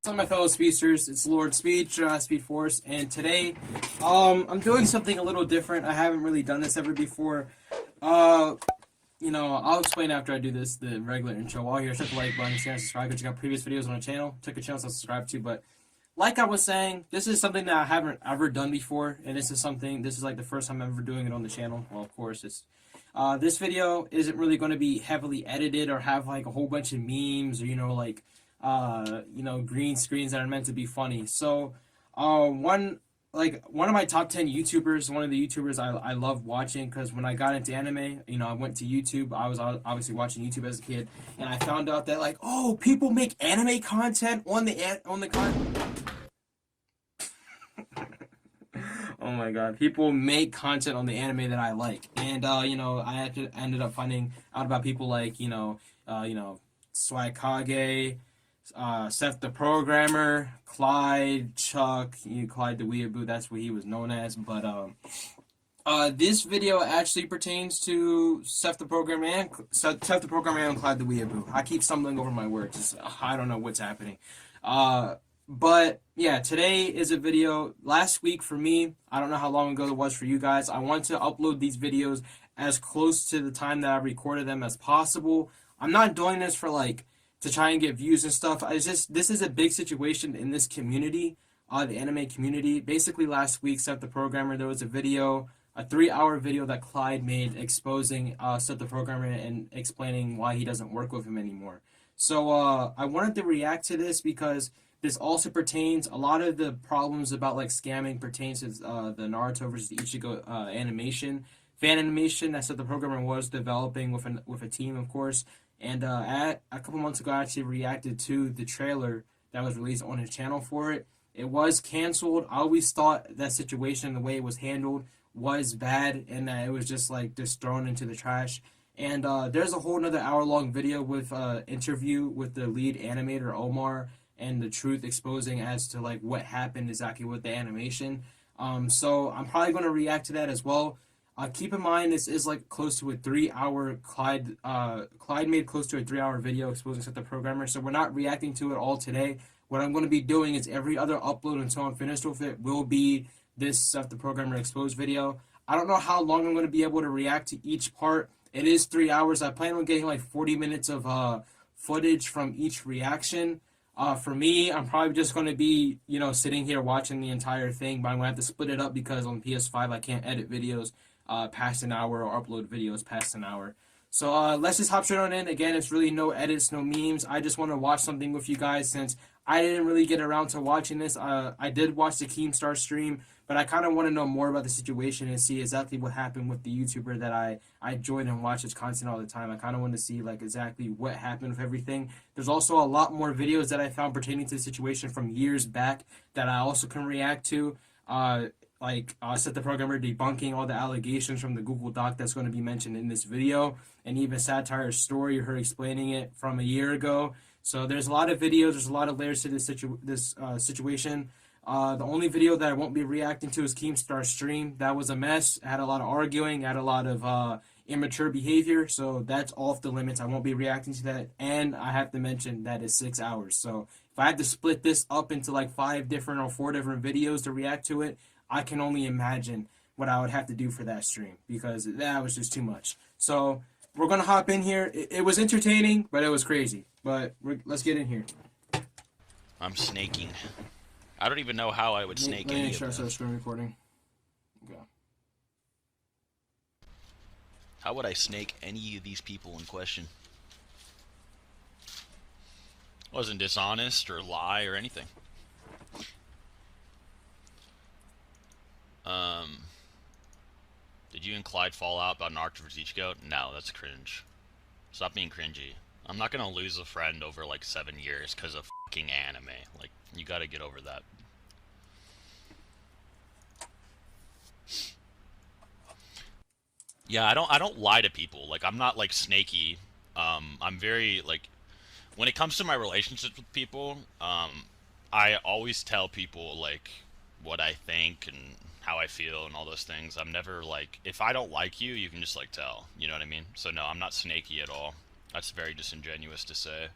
What's up, my fellow speedsters? It's Lord Speed, Speed Force, and today, I'm doing something a little different. I haven't really done this ever before. Uh, I'll explain after I do this, the regular intro. While here, hit the like button, share, and subscribe. Go check out previous videos on the channel. Check the channel to subscribe to. But like I was saying, this is something that I haven't ever done before, and this is like the first time I'm ever doing it on the channel. Well, of course, this video isn't really going to be heavily edited or have like a whole bunch of memes or green screens that are meant to be funny. So, one of my top 10 YouTubers, one of the YouTubers I love watching, because when I got into anime, I went to YouTube. I was obviously watching YouTube as a kid, and I found out that like, oh, people make anime content on the content. Oh my god, people make content on the anime that I like, and ended up finding out about people like Swagkage, SethTheProgrammer, Clyde, Chuck, Clyde the Weeaboo, that's what he was known as. But this video actually pertains to Seth the Programmer and Clyde the Weeaboo. I keep stumbling over my words. I don't know what's happening. But yeah, today is a video. Last week for me, I don't know how long ago it was for you guys. I want to upload these videos as close to the time that I recorded them as possible. I'm not doing this for like to try and get views and stuff. This is a big situation in this community, the anime community. Basically, last week, Seth the Programmer, there was a 3-hour video that Clyde made exposing Seth the Programmer and explaining why he doesn't work with him anymore. So I wanted to react to this because this also pertains, a lot of the problems about like scamming pertains to the Naruto versus Ichigo fan animation that Seth the Programmer was developing with a team, of course. And a couple months ago, I actually reacted to the trailer that was released on his channel for it. It was canceled. I always thought that situation, the way it was handled, was bad, and that it was just thrown into the trash. And there's a whole another hour-long video with interview with the lead animator Omar and the truth exposing as to like what happened exactly with the animation. So I'm probably going to react to that as well. Keep in mind, this is like close to a 3-hour Clyde made close to a 3-hour video exposing Seth the Programmer. So we're not reacting to it all today. What I'm going to be doing is every other upload until I'm finished with it will be this Seth the Programmer exposed video. I don't know how long I'm going to be able to react to each part. It is 3 hours. I plan on getting like 40 minutes of footage from each reaction. For me, I'm probably just going to be, sitting here watching the entire thing, but I'm going to have to split it up because on PS5 I can't edit videos past an hour or upload videos past an hour. So let's just hop straight on in. Again, it's really no edits, no memes. I just want to watch something with you guys since I didn't really get around to watching this. I did watch the Keemstar stream, but I kind of want to know more about the situation and see exactly what happened with the YouTuber that I joined and watch his content all the time. I kind of want to see like exactly what happened with everything. There's also a lot more videos that I found pertaining to the situation from years back that I also can react to. Seth the Programmer debunking all the allegations from the Google Doc that's going to be mentioned in this video, and even Satire's story, her explaining it from a year ago. So there's a lot of videos, there's a lot of layers to this situation. The only video that I won't be reacting to is Keemstar's stream. That was a mess. It had a lot of arguing, had a lot of immature behavior, so that's off the limits. I won't be reacting to that, and I have to mention that it's 6 hours. So if I had to split this up into like 5 different or 4 different videos to react to it, I can only imagine what I would have to do for that stream because that was just too much. So we're going to hop in here. It was entertaining, but it was crazy. But let's get in here. I'm snaking. I don't even know how I would snake any of them. Start screen recording. Okay. How would I snake any of these people in question? Wasn't dishonest or lie or anything. Did you and Clyde fall out about Naruto vs. Ichigo? No, that's cringe. Stop being cringy. I'm not gonna lose a friend over like 7 years because of fucking anime. Like, you gotta get over that. Yeah, I don't lie to people. Like, I'm not like snaky. I'm very like, when it comes to my relationships with people, I always tell people like what I think and how I feel and all those things. I'm never like, if I don't like you, you can just like tell. You know what I mean? So no, I'm not snaky at all. That's very disingenuous to say.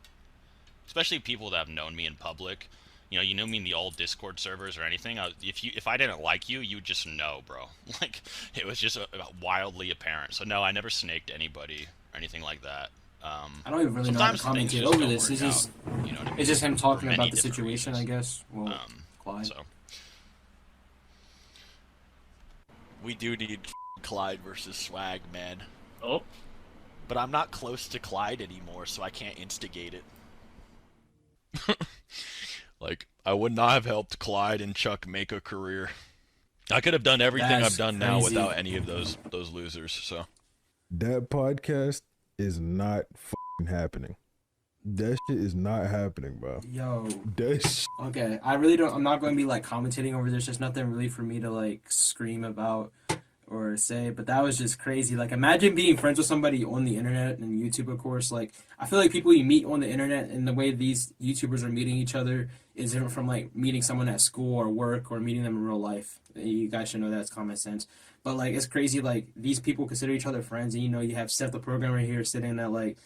Especially people that have known me in public. you know me in the old Discord servers or anything. If I didn't like you, you just know, bro. Like it was just wildly apparent. So no, I never snaked anybody or anything like that. I don't even really know how to Sometimes things commentate just over don't this. work out. You know what I It's mean? just him For talking many about the different situation, I reasons. guess. Well, Clyde. So We do need Clyde versus Swag, man. Oh, But I'm not close to Clyde anymore, so I can't instigate it. Like, I would not have helped Clyde and Chuck make a career. I could have done everything That's I've done now crazy. without any of those losers. So That podcast is not happening. That shit is not happening, bro. Yo. That Okay, I really don't. I'm not going to be like commentating over this. Just nothing really for me to like scream about or say. But that was just crazy. Like, imagine being friends with somebody on the internet and YouTube, of course. Like, I feel like people you meet on the internet and the way these YouTubers are meeting each other is different from like meeting someone at school or work or meeting them in real life. You guys should know that's common sense. But like, it's crazy. Like, these people consider each other friends, and you have SethTheProgrammer here sitting at like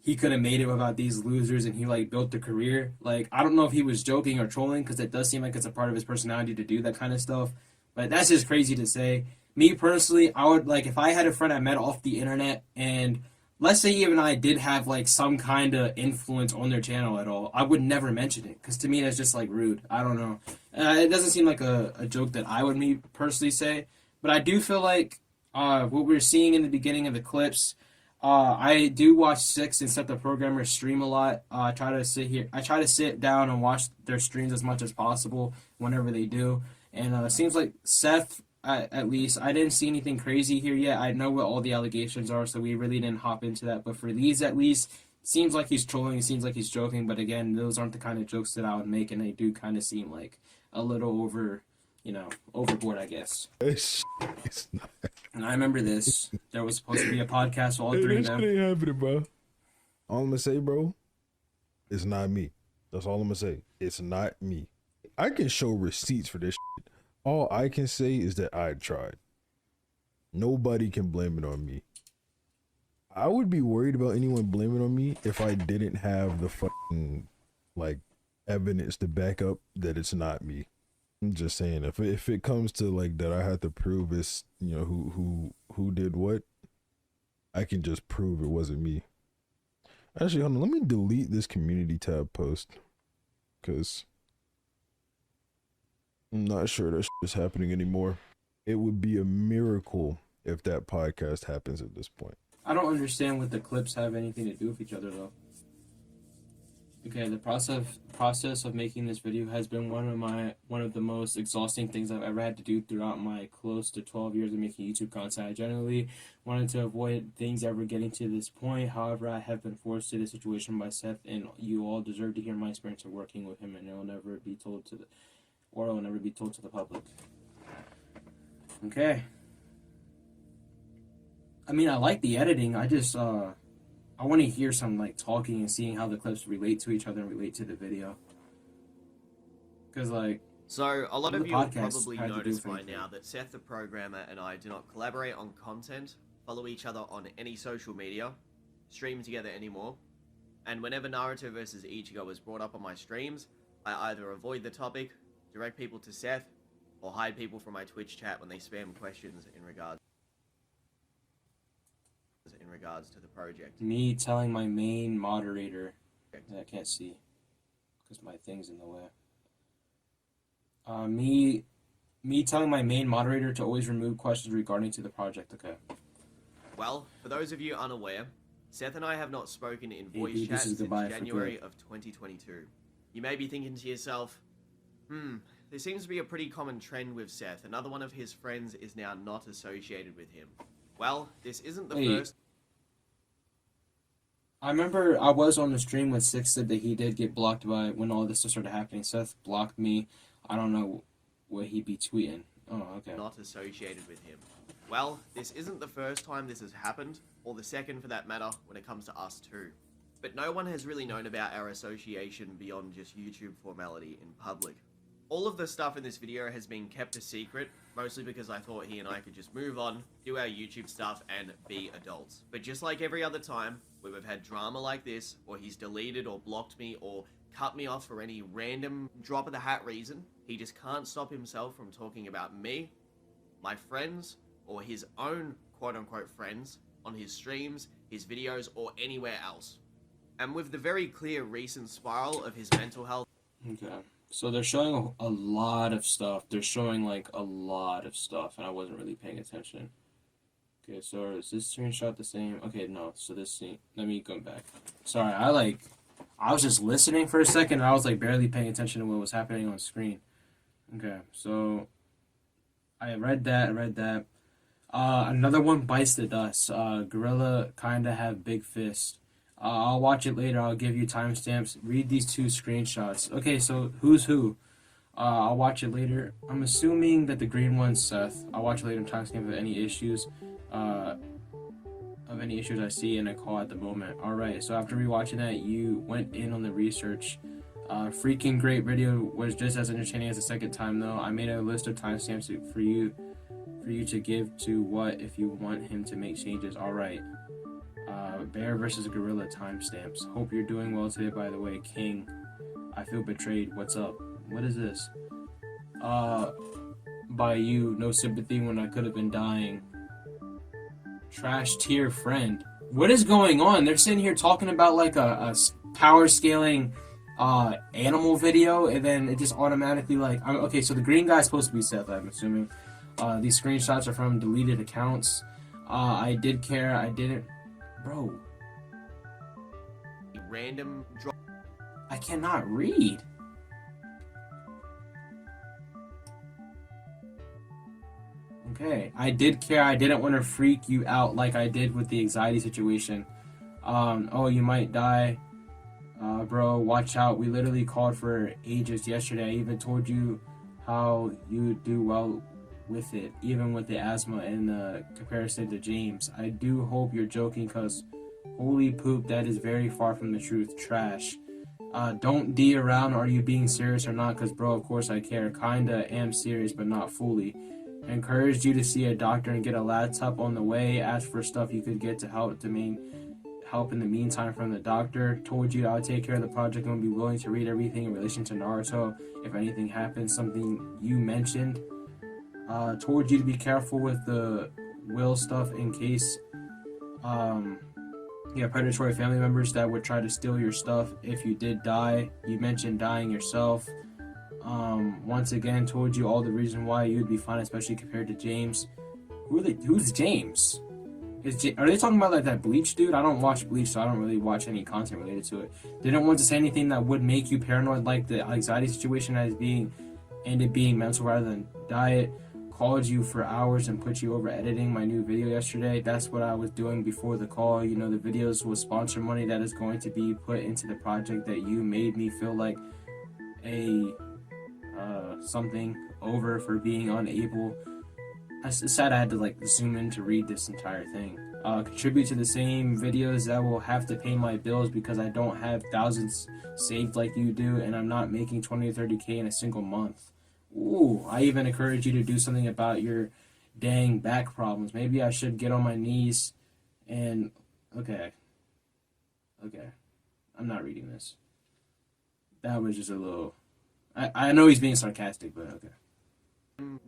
he could have made it without these losers, and he like built a career. Like, I don't know if he was joking or trolling, because it does seem like it's a part of his personality to do that kind of stuff, but that's just crazy to say. Me personally, I would like, if I had a friend I met off the internet, and let's say even I did have like some kind of influence on their channel at all, I would never mention it, because to me that's just like rude. I don't know. It doesn't seem like a joke that I would me personally say, but I do feel like what we're seeing in the beginning of the clips, I do watch Six and SethTheProgrammer stream a lot. I try to sit down and watch their streams as much as possible whenever they do. And it seems like Seth, at least, I didn't see anything crazy here yet. I know what all the allegations are, so we really didn't hop into that. But for these, at least, seems like he's trolling. It seems like he's joking. But again, those aren't the kind of jokes that I would make, and they do kind of seem like a little overboard, I guess. it's not. And I remember this. There was supposed to be a podcast, all three of That them. shit ain't happening, bro. All I'm gonna say, bro, it's not me. That's all I'm gonna say. It's not me. I can show receipts for this shit. All I can say is that I tried. Nobody can blame it on me. I would be worried about anyone blaming on me if I didn't have the fucking like evidence to back up that it's not me. I'm just saying, if it comes to like that, I have to prove it's who did what. I can just prove it wasn't me. Actually, hold on. Let me delete this community tab post, because I'm not sure that shit is happening anymore. It would be a miracle if that podcast happens at this point. I don't understand what the clips have anything to do with each other, though. Okay, the process of making this video has been one of the most exhausting things I've ever had to do throughout my close to 12 years of making YouTube content. I generally wanted to avoid things ever getting to this point. However, I have been forced to this situation by Seth, and you all deserve to hear my experience of working with him, and it'll never be told to the public. Okay. I mean, I like the editing. I just I want to hear some like talking and seeing how the clips relate to each other and relate to the video. Because like, So, a lot the of you will podcast probably had to do notice with by anything. now that SethTheProgrammer and I do not collaborate on content, follow each other on any social media, stream together anymore, and whenever Naruto vs. Ichigo is brought up on my streams, I either avoid the topic, direct people to Seth, or hide people from my Twitch chat when they spam questions in regards to the project. Me telling my main moderator, I can't see because my thing's in the way. Me telling my main moderator to always remove questions regarding to the project. Okay. Well, for those of you unaware, Seth and I have not spoken in Hey, voice dude, chat this is since goodbye for January good. of 2022. You may be thinking to yourself, there seems to be a pretty common trend with Seth. Another one of his friends is now not associated with him. Well, this isn't the Wait. first. I remember I was on the stream when Six said that he did get blocked by when all this started happening. Seth blocked me. I don't know what he'd be tweeting. Oh, okay. Not associated with him. Well, this isn't the first time this has happened, or the second for that matter, when it comes to us too. But no one has really known about our association beyond just YouTube formality in public. All of the stuff in this video has been kept a secret, mostly because I thought he and I could just move on, do our YouTube stuff, and be adults. But just like every other time, where we've had drama like this, or he's deleted or blocked me, or cut me off for any random drop of the hat reason. He just can't stop himself from talking about me, my friends, or his own quote-unquote friends on his streams, his videos, or anywhere else. And with the very clear recent spiral of his mental health. Okay. So they're showing a lot of stuff. They're showing like a lot of stuff, and I wasn't really paying attention. Okay, so is this screenshot the same? Okay, no. So this scene. Let me go back. Sorry, I was just listening for a second, and I was like barely paying attention to what was happening on screen. Okay, so I read that. Another one bites the dust. Gorilla kinda have big fist. I'll watch it later. I'll give you timestamps. Read these two screenshots. Okay, so who's who? I'll watch it later. I'm assuming that the green one's Seth. I'll watch it later. Timestamp of any issues. Of any issues I see in a call at the moment. Alright, so after rewatching that, you went in on the research. Freaking great video. Was just as entertaining as the second time though. I made a list of timestamps for you to give to what if you want him to make changes. Alright. Bear versus Gorilla timestamps. Hope you're doing well today, by the way. King, I feel betrayed. What's up? What is this? By you, no sympathy when I could have been dying. Trash tier friend. What is going on? They're sitting here talking about like a power scaling animal video, and then it just automatically like okay, so the green guy's supposed to be Seth, I'm assuming. These screenshots are from deleted accounts. I did care, I didn't. Bro. Random drop. I cannot read. Okay. I did care. I didn't want to freak you out like I did with the anxiety situation. Oh, you might die. Bro, watch out. We literally called for ages yesterday. I even told you how you do well with it, even with the asthma and the comparison to James. I do hope you're joking, cause holy poop, that is very far from the truth. Trash. Don't D around. Are you being serious or not? Cause bro, of course I care. Kinda am serious, but not fully. Encouraged you to see a doctor and get a laptop on the way. Asked for stuff you could get to help in the meantime from the doctor. Told you I would take care of the project and would be willing to read everything in relation to Naruto if anything happens. Something you mentioned. Told you to be careful with the will stuff in case you have predatory family members that would try to steal your stuff if you did die. You mentioned dying yourself. Once again, told you all the reason why you'd be fine, especially compared to James. Who's James? Are they talking about like that Bleach dude? I don't watch Bleach, so I don't really watch any content related to it. Didn't want to say anything that would make you paranoid, like the anxiety situation as ended being mental rather than diet. Called you for hours and put you over editing my new video yesterday. That's what I was doing before the call. You know, the videos with sponsor money that is going to be put into the project that you made me feel like a something over for being unable. It's sad I had to like zoom in to read this entire thing. Contribute to the same videos that will have to pay my bills because I don't have thousands saved like you do, and I'm not making 20 or 30K in a single month. Ooh, I even encourage you to do something about your dang back problems. Maybe I should get on my knees and... Okay. I'm not reading this. That was just a little... I know he's being sarcastic, but okay.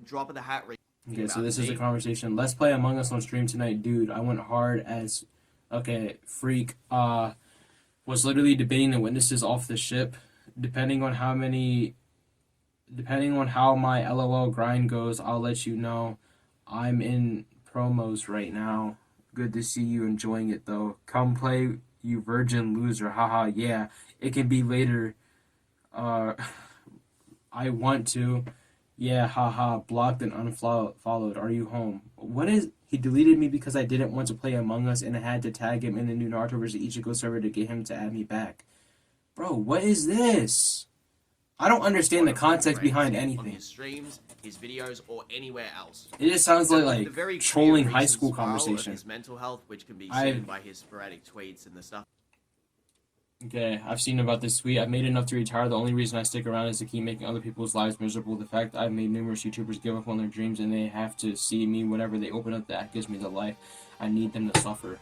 Drop of the hat. Okay, so this is a conversation. Let's play Among Us on stream tonight. Dude, I went hard as... Okay, freak. Was literally debating the witnesses off the ship. Depending on how my LOL grind goes, I'll let you know. I'm in promos right now. Good to see you enjoying it, though. Come play, you virgin loser. Haha, yeah. It can be later. I want to. Yeah, haha. Blocked and unfollowed. Are you home? What is... He deleted me because I didn't want to play Among Us and I had to tag him in the new Naruto vs. Ichigo server to get him to add me back. Bro, what is this? I don't understand the context behind anything. On his streams, his videos, or anywhere else. It just sounds like trolling high school conversation. His mental health, which can be seen by his sporadic tweets and the stuff. Okay, I've seen about this tweet. I've made enough to retire. The only reason I stick around is to keep making other people's lives miserable. The fact that I've made numerous YouTubers give up on their dreams and they have to see me whenever they open up, that gives me the life. I need them to suffer.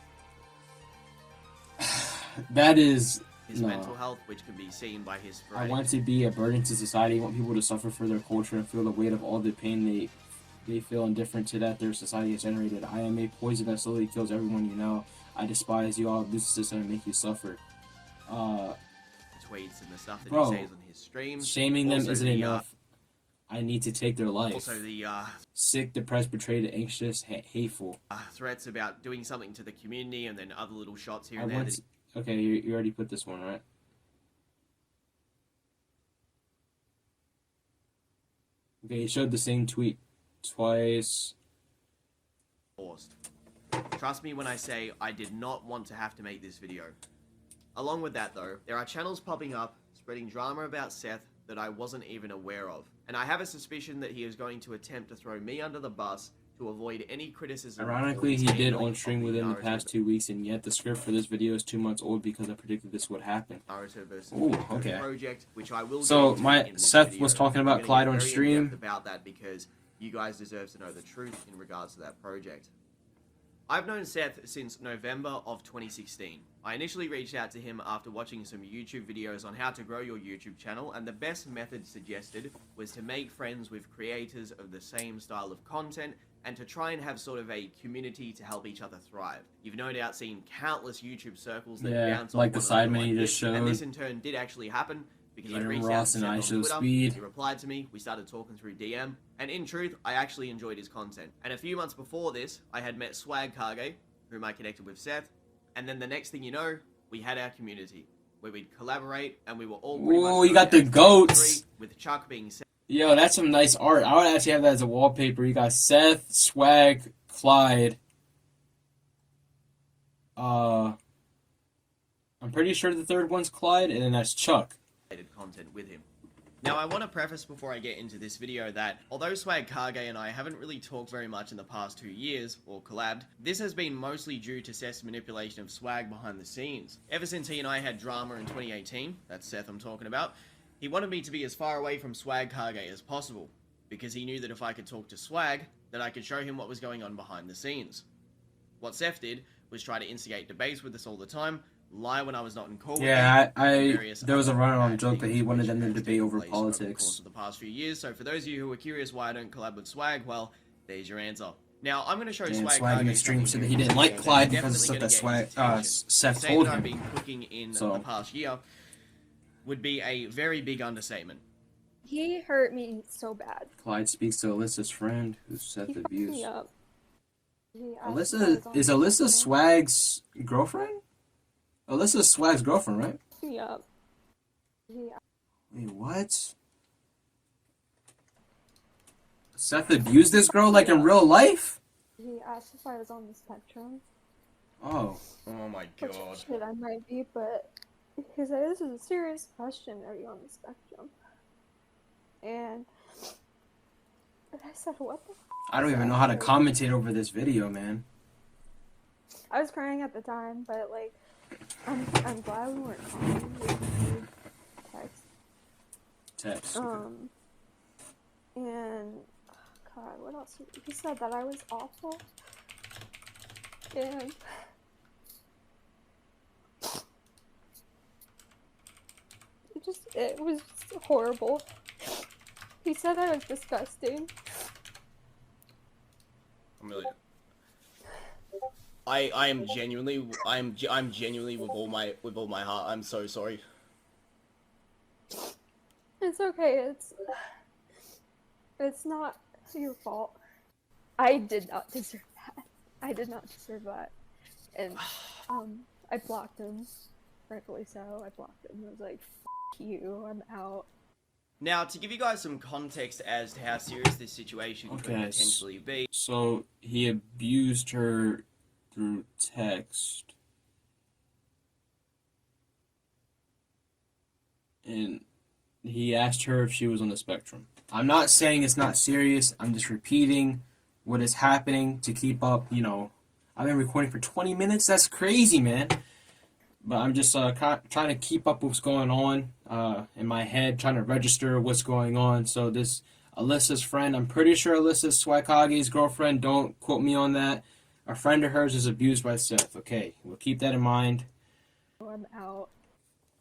That is his No. mental health, which can be seen by his I sporadic want to be a burden to society. I want people to suffer for their culture and feel the weight of all the pain they feel indifferent to that their society has generated. I am a poison that slowly kills everyone you know. I despise you all, abuse the system, and make you suffer. tweets and the stuff that Bro, he says on his streams. Shaming them Also isn't the, enough. I need to take their life. Also the Sick, depressed, betrayed, anxious, hateful. threats about doing something to the community, and then other little shots here I and there. want That to, okay, you already put this one, right? Okay, he showed the same tweet twice. forced. Trust me when I say I did not want to have to make this video. Along with that though, there are channels popping up spreading drama about Seth that I wasn't even aware of. And I have a suspicion that he is going to attempt to throw me under the bus to avoid any criticism. Ironically, he did on stream within the past 2 weeks, and yet the script for this video is 2 months old because I predicted this would happen. Narrative versus Ooh, okay. project, which I will So, get into my in this Seth video. was talking I'm about gonna Clyde get on very stream. in-depth about that because you guys deserve to know the truth in regards to that project. I've known Seth since November of 2016. I initially reached out to him after watching some YouTube videos on how to grow your YouTube channel, and the best method suggested was to make friends with creators of the same style of content and to try and have sort of a community to help each other thrive. You've no doubt seen countless YouTube circles that Yeah, bounce like off the one another side menu you this, just and showed. this in turn did actually happen because I Adrian reached out Ross to and Seth on ISO Twitter, Speed. he replied to me, we started talking through DM, and in truth, I actually enjoyed his content. And a few months before this, I had met Swag Kage, whom I connected with Seth, and then the next thing you know, we had our community, where we'd collaborate, and we were all pretty much Ooh, you got the going goats! with Chuck being Seth. Yo, that's some nice art. I would actually have that as a wallpaper. You got Seth, Swag, Clyde. I'm pretty sure the third one's Clyde, and then that's Chuck. Content with him. Now, I want to preface before I get into this video that, although Swag Kage and I haven't really talked very much in the past 2 years, or collabed, this has been mostly due to Seth's manipulation of Swag behind the scenes. Ever since he and I had drama in 2018, that's Seth I'm talking about, he wanted me to be as far away from Swag Kage as possible, because he knew that if I could talk to Swag, that I could show him what was going on behind the scenes. What Seth did was try to instigate debates with us all the time, lie when I was not in call. Yeah, there was a run-on joke that he wanted them to debate over Over the course politics. of the past few years. So for those of you who are curious why I don't collab with Swag, well, there's your answer. Now I'm going to show And Swag Swag in the Kage stream something said that new. he didn't like That's Clyde because of definitely stuff that gonna get Swag, his attention. Seth To say told that I've him. been cooking in So- the past year would be a very big understatement. He hurt me so bad. Clyde speaks to Alyssa's friend, who Seth He fucked abused. me up. Is Alyssa Swag's girlfriend? Alyssa's Swag's girlfriend, right? Me up. He Wait, what? Seth abused this girl like in real life? asked if I was on the spectrum. Oh. Oh my Which god. shit I might be, but he said this is a serious question. Are you on the spectrum? And I said, what the? I don't even know how to commentate over this video, man. I was crying at the time, but like, I'm glad we weren't calling. We could text. Text. And God, what else? He said that I was awful, and it was just horrible. He said I was disgusting. I'm really. I am genuinely I'm genuinely with all my heart. I'm so sorry. It's okay. It's not your fault. I did not deserve that. I did not deserve that. And I blocked him. Rightfully so. I blocked him. I was like, F you, I'm out. Now, to give you guys some context as to how serious this situation could Okay, potentially be, So he abused her through text. And he asked her if she was on the spectrum. I'm not saying it's not serious. I'm just repeating what is happening to keep up, I've been recording for 20 minutes. That's crazy, man. But I'm just trying to keep up what's going on in my head, trying to register what's going on. So this Alyssa's friend, I'm pretty sure Alyssa's Swakage's girlfriend. Don't quote me on that. A friend of hers is abused by Seth. Okay, we'll keep that in mind. I'm out.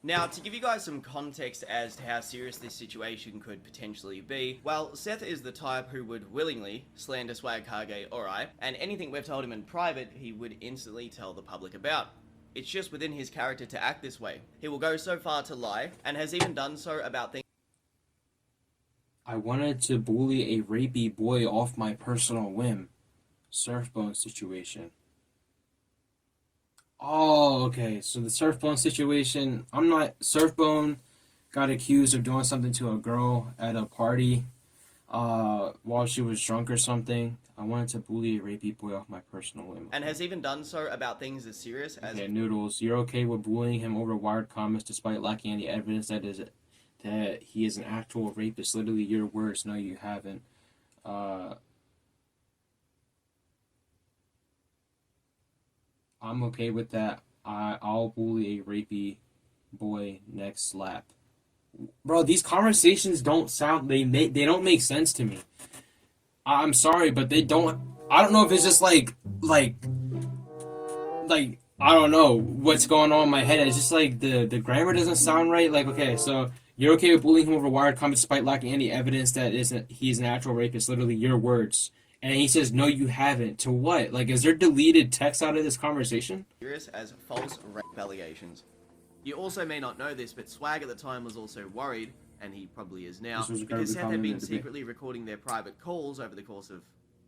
Now, to give you guys some context as to how serious this situation could potentially be, well, Seth is the type who would willingly slander Swag Kage or I, and anything we've told him in private, he would instantly tell the public about. It's just within his character to act this way. He will go so far to lie, and has even done so about things. I wanted to bully a rapey boy off my personal whim. Surfbone situation. Oh, okay. So the Surfbone situation, Surfbone got accused of doing something to a girl at a party while she was drunk or something. I wanted to bully a rapey boy off my personal whim. And has even done so about things as serious as... Okay, Noodles, you're okay with bullying him over wired comments despite lacking any evidence that he is an actual rapist? Literally your words. No, you haven't. I'm okay with that. I'll bully a rapey boy next slap. Bro, these conversations don't sound... They don't make sense to me. I'm sorry, but they don't... I don't know if it's just like I don't know what's going on in my head. It's just like the grammar doesn't sound right. Like, okay, so you're okay with bullying him over wired comments despite lacking any evidence that he's an actual rapist. Literally your words. And he says, no, you haven't. To what? Like, is there deleted text out of this conversation? Serious as false rape allegations. You also may not know this, but Swag at the time was also worried, and he probably is now, because Seth had been secretly recording their private calls over the course of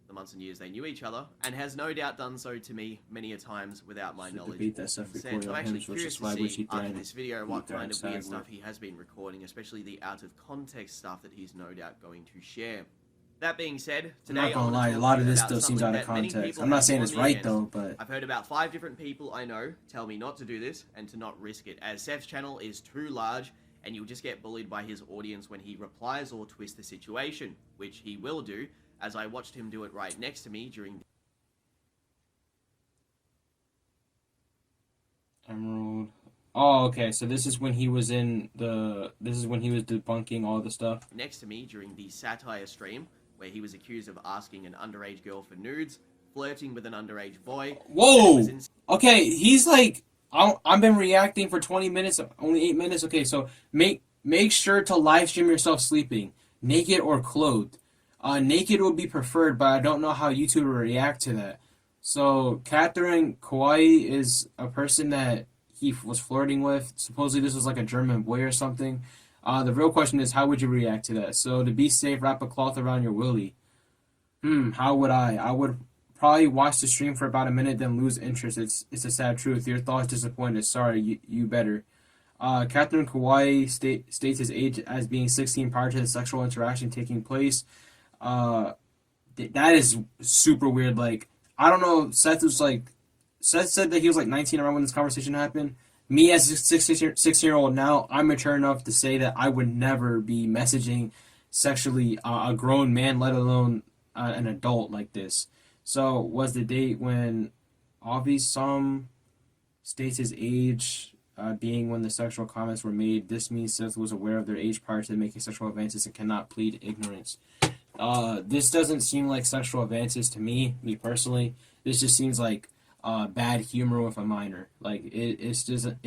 the months and years they knew each other, and has no doubt done so to me many a times without my knowledge or consent. I'm actually curious to see after this video what kind of weird stuff he has been recording, especially the out of context stuff that he's no doubt going to share. That being said, today I'm not gonna lie, a lot of this still seems out of context. I'm not saying it's right though, but I've heard about 5 different people I know tell me not to do this and to not risk it, as Seth's channel is too large and you'll just get bullied by his audience when he replies or twists the situation, which he will do, as I watched him do it right next to me during... Emerald. Oh, okay. So this is when he was debunking all the stuff. Next to me during the satire stream, where he was accused of asking an underage girl for nudes, flirting with an underage boy. Whoa! Okay, he's like, I've been reacting for 20 minutes, only 8 minutes. Okay, so make sure to live stream yourself sleeping, naked or clothed. Naked would be preferred, but I don't know how YouTube will react to that. So Catherine Kauai is a person that he was flirting with. Supposedly this was like a German boy or something. The real question is, how would you react to that? So to be safe, wrap a cloth around your willy. How would I? I would probably watch the stream for about a minute, then lose interest. It's a sad truth. Your thoughts disappointed. Sorry, you better. Catherine Kauai states his age as being 16 prior to the sexual interaction taking place. That is super weird. Like, I don't know. Seth said that he was like 19 around when this conversation happened. Me as a 16-year-old now, I'm mature enough to say that I would never be messaging sexually a grown man, let alone an adult like this. So was the date when Avisam states his age being when the sexual comments were made. This means Seth was aware of their age prior to making sexual advances and cannot plead ignorance. This doesn't seem like sexual advances to me personally. This just seems like bad humor with a minor. Like it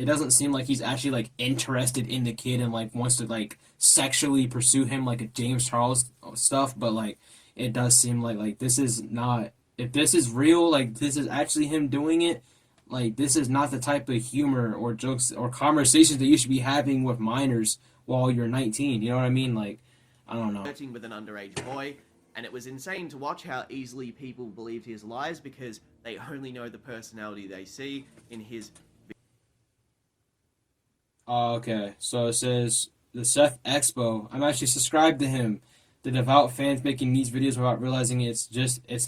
doesn't seem like he's actually like interested in the kid and like wants to like sexually pursue him like a James Charles stuff. But like it does seem like this is not. If this is real, like this is actually him doing it. Like this is not the type of humor or jokes or conversations that you should be having with minors while you're 19. You know what I mean? Like I don't know. Flirting with an underage boy. And it was insane to watch how easily people believed his lies because they only know the personality they see in his... Okay, so it says, the Seth Expo. I'm actually subscribed to him. The devout fans making these videos without realizing it's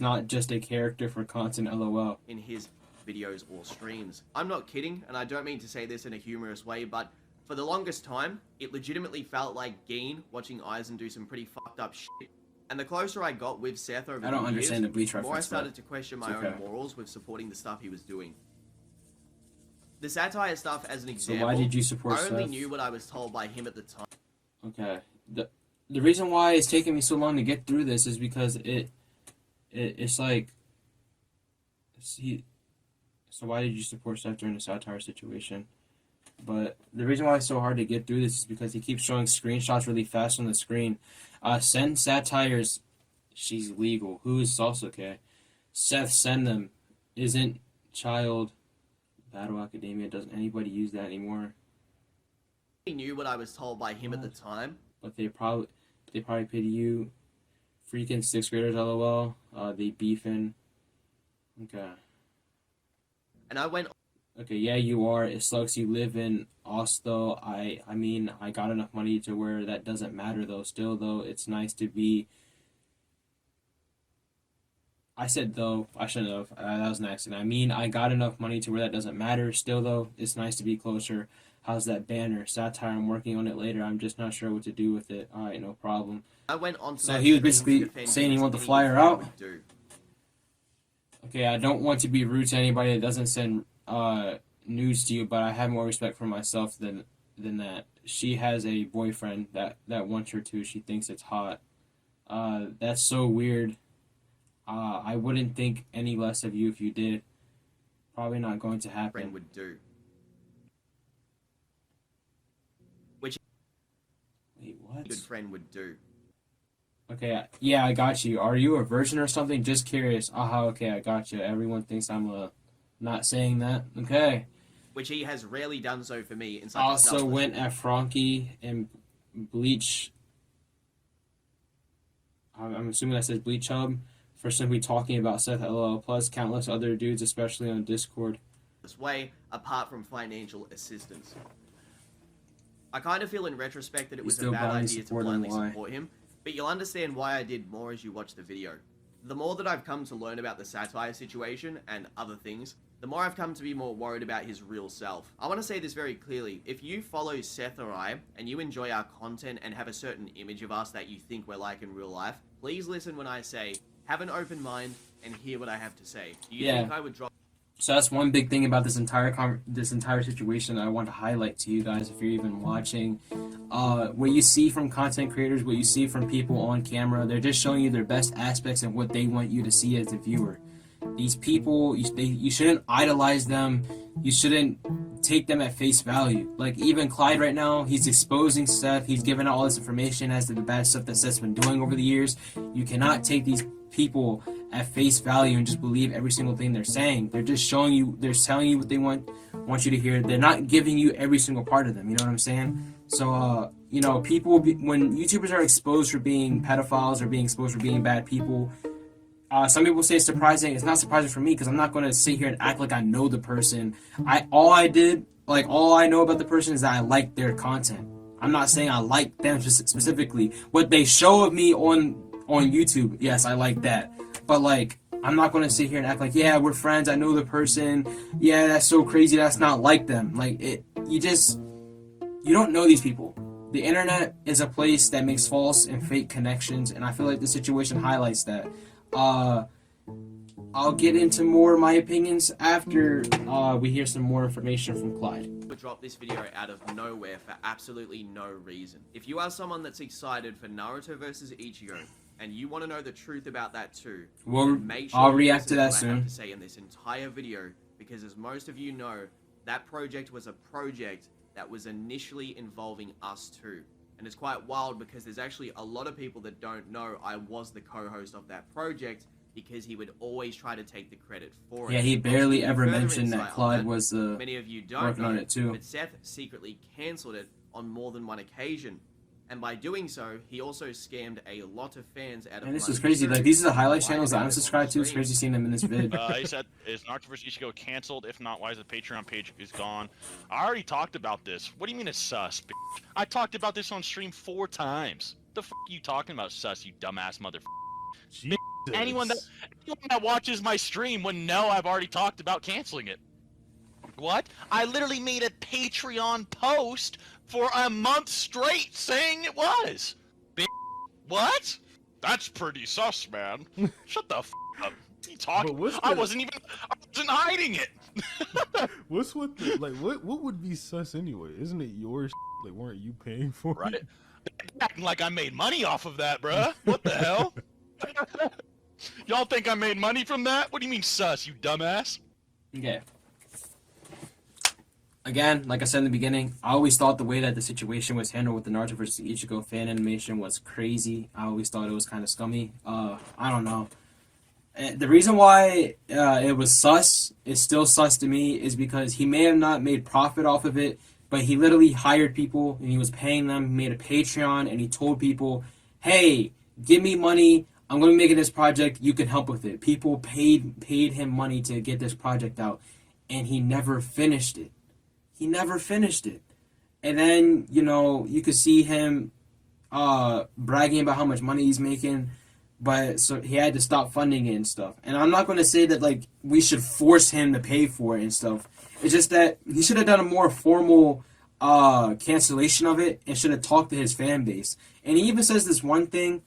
not just a character for content, lol. In his videos or streams. I'm not kidding, and I don't mean to say this in a humorous way, but for the longest time, it legitimately felt like Geen watching Eisen do some pretty fucked up shit. And the closer I got with Seth over the years, the more I started to question my own morals with supporting the stuff he was doing. The satire stuff, as an example, so why did you support I only Seth? knew what I was told by him at the time. Okay. The reason why it's taking me so long to get through this is because it's like... See, so why did you support Seth during the satire situation? But the reason why it's so hard to get through this is because he keeps showing screenshots really fast on the screen. Send satires. She's legal. Who is Sasuke? Seth, send them. Isn't child Battle Academia? Doesn't anybody use that anymore? He knew what I was told by him at the time. But they probably pity you. Freaking 6th graders, lol. They beefing. Okay. And I went Okay, yeah, you are. It sucks you live in Oslo. I mean, I got enough money to where that doesn't matter, though. Still, though, it's nice to be... I said, though. I shouldn't have. That was an accident. I mean, I got enough money to where that doesn't matter. Still, though, it's nice to be closer. How's that banner? Satire, I'm working on it later. I'm just not sure what to do with it. Alright, no problem. I went on to So that he was stream to basically defend saying he him want as the flyer anything out? would do. Okay, I don't want to be rude to anybody that doesn't send nudes to you, but I have more respect for myself than that. She has a boyfriend that wants her to. She thinks it's hot. That's so weird. I wouldn't think any less of you if you did. Probably not going to Friend happen. would do. Wait, what? Good friend would do. Okay, yeah, I got you. Are you a virgin or something? Just curious. Aha, okay, I got you. Everyone thinks I'm not saying that. Okay. Which he has rarely done so for me in such a Also selfless went at Frankie and Bleach. I'm assuming that says Bleach Hub for simply talking about Seth LOL plus countless other dudes, especially on Discord. way, apart from financial assistance. I kind of feel in retrospect that it was a still bad blindly idea to support him, blindly why? support him, but you'll understand why I did more as you watch the video. The more that I've come to learn about the satire situation and other things, the more I've come to be more worried about his real self. I want to say this very clearly. If you follow Seth or I, and you enjoy our content and have a certain image of us that you think we're like in real life, please listen when I say, have an open mind and hear what I have to say. Do you think I would drop... So that's one big thing about this entire situation that I want to highlight to you guys if you're even watching. What you see from content creators, what you see from people on camera, they're just showing you their best aspects and what they want you to see as a viewer. These people, you shouldn't idolize them. You shouldn't take them at face value. Like even Clyde right now, he's exposing Seth. He's giving out all this information as to the bad stuff that Seth's been doing over the years. You cannot take these people at face value and just believe every single thing they're saying. They're just showing you, they're telling you what they want you to hear. They're not giving you every single part of them. You know what I'm saying? So, you know, when YouTubers are exposed for being pedophiles or being exposed for being bad people, some people say it's surprising. It's not surprising for me because I'm not going to sit here and act like I know the person. All I know about the person is that I like their content. I'm not saying I like them specifically. What they show of me on YouTube, yes, I like that. But like, I'm not going to sit here and act like, yeah, we're friends. I know the person. Yeah, that's so crazy. That's not like them. Like you don't know these people. The internet is a place that makes false and fake connections, and I feel like the situation highlights that. I'll get into more of my opinions after we hear some more information from Clyde. Drop this video out of nowhere for absolutely no reason. If you are someone that's excited for Naruto versus Ichigo, and you want to know the truth about that too, then make sure I'll you react to listen that what I have soon. to say in this entire video, because as most of you know, that project was a project that was initially involving us too. And it's quite wild because there's actually a lot of people that don't know I was the co-host of that project, because he would always try to take the credit for it. Yeah, he barely ever Further mentioned insight that on Clyde was many of you don't working know, on it too. but Seth secretly cancelled it on more than one occasion. And by doing so, he also scammed a lot of fans out of And this money is crazy. too. Like, these are the highlight Why channels that I'm about it on subscribed to. It's stream? crazy seeing them in this vid. He said, is Naruto vs. Ichigo canceled? If not, why is the Patreon page is gone? I already talked about this. What do you mean it's sus, bitch? I talked about this on stream 4 times. The f*** are you talking about, sus, you dumbass motherfucker? Anyone that watches my stream would know I've already talked about canceling it. What? I literally made a Patreon post for a month straight saying it was. What? That's pretty sus, man. Shut the f up. What are you talking? I wasn't hiding it. What's with the, like what would be sus anyway? Isn't it your like weren't you paying for Right? it? Acting like I made money off of that, bruh. What the hell? Y'all think I made money from that? What do you mean sus, you dumbass? Okay. again, like I said in the beginning, I always thought the way that the situation was handled with the Naruto versus Ichigo fan animation was crazy. I always thought it was kind of scummy. I don't know. The reason why it was sus, it's still sus to me, is because he may have not made profit off of it, but he literally hired people and he was paying them. He made a Patreon and he told people, "Hey, give me money. I'm going to be making this project. You can help with it." People paid him money to get this project out, and he never finished it. He never finished it. And then, you could see him bragging about how much money he's making, but so he had to stop funding it and stuff. And I'm not going to say that like we should force him to pay for it and stuff. It's just that he should have done a more formal cancellation of it and should have talked to his fan base. And he even says this one thing.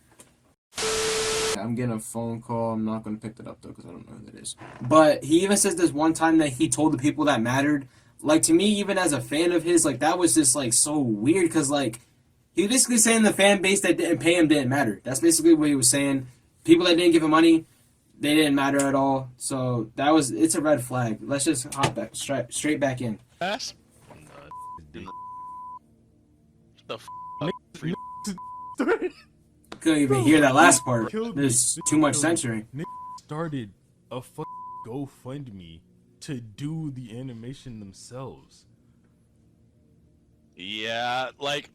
I'm getting a phone call. I'm not going to pick that up though because I don't know who that is. But he even says this one time that he told the people that mattered. Like, to me, even as a fan of his, like, that was just, like, so weird, because, like, he was basically saying the fan base that didn't pay him didn't matter. That's basically what he was saying. People that didn't give him money, they didn't matter at all. So, it's a red flag. Let's just hop back, straight back in. Ass? The Couldn't even hear that last part. Killed me. There's too much Killed me. censoring. Nick started a GoFundMe to do the animation themselves. Yeah, like,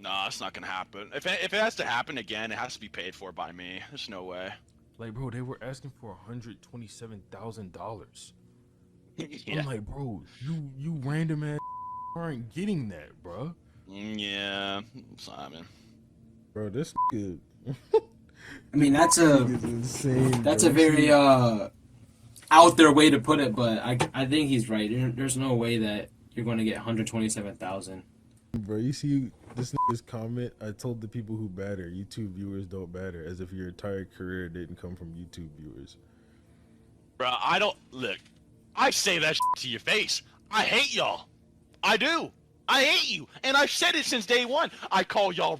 nah, it's not gonna happen. If it has to happen again, it has to be paid for by me. There's no way. Like, bro, they were asking for $127,000. Yeah. I'm like, bro, you random ass aren't getting that, bro. Yeah, Simon. Bro, this is I mean, that's a insane. that's bro. a very out there way to put it, but I think he's right. There's no way that you're going to get 127,000. Bro, you see this nigga's comment? I told the people who batter, YouTube viewers don't batter, as if your entire career didn't come from YouTube viewers. Bro, I don't look. I say that to your face. I hate y'all. I do. I hate you, and I've said it since day one. I call y'all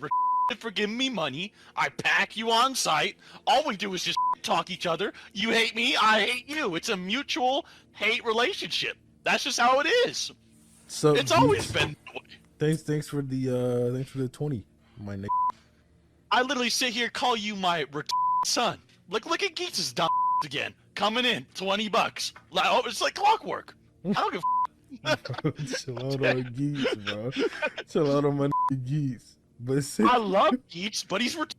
for giving me money. I pack you on site. All we do is just talk each other. You hate me, I hate you. It's a mutual hate relationship. That's just how it is. So It's always been that way. thanks for the 20, my nigga. I literally sit here call you my son. Look at Geets' dumb again. Coming in, $20. Oh, it's like clockwork. I don't give Chill out on Geeks, bro. Chill out on my nigga Geeks. But I love Geets, but he's and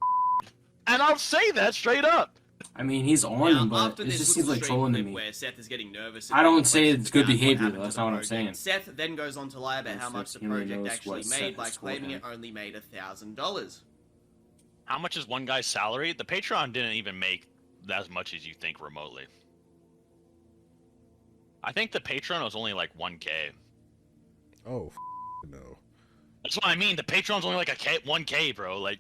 I'll say that straight up. I mean, he's on him, but after it this just little seems like stream trolling to clip me. where Seth is getting nervous. I don't about say it's good what behavior, happened though. to That's the not what I'm project, saying. Seth then goes on to lie about how much the He only project knows actually what Seth made by has told claiming him. it only made $1,000. How much is one guy's salary? The Patreon didn't even make as much as you think remotely. I think the Patreon was only like 1K. Oh, no. That's what I mean. The Patreon's only like 1K, bro. Like,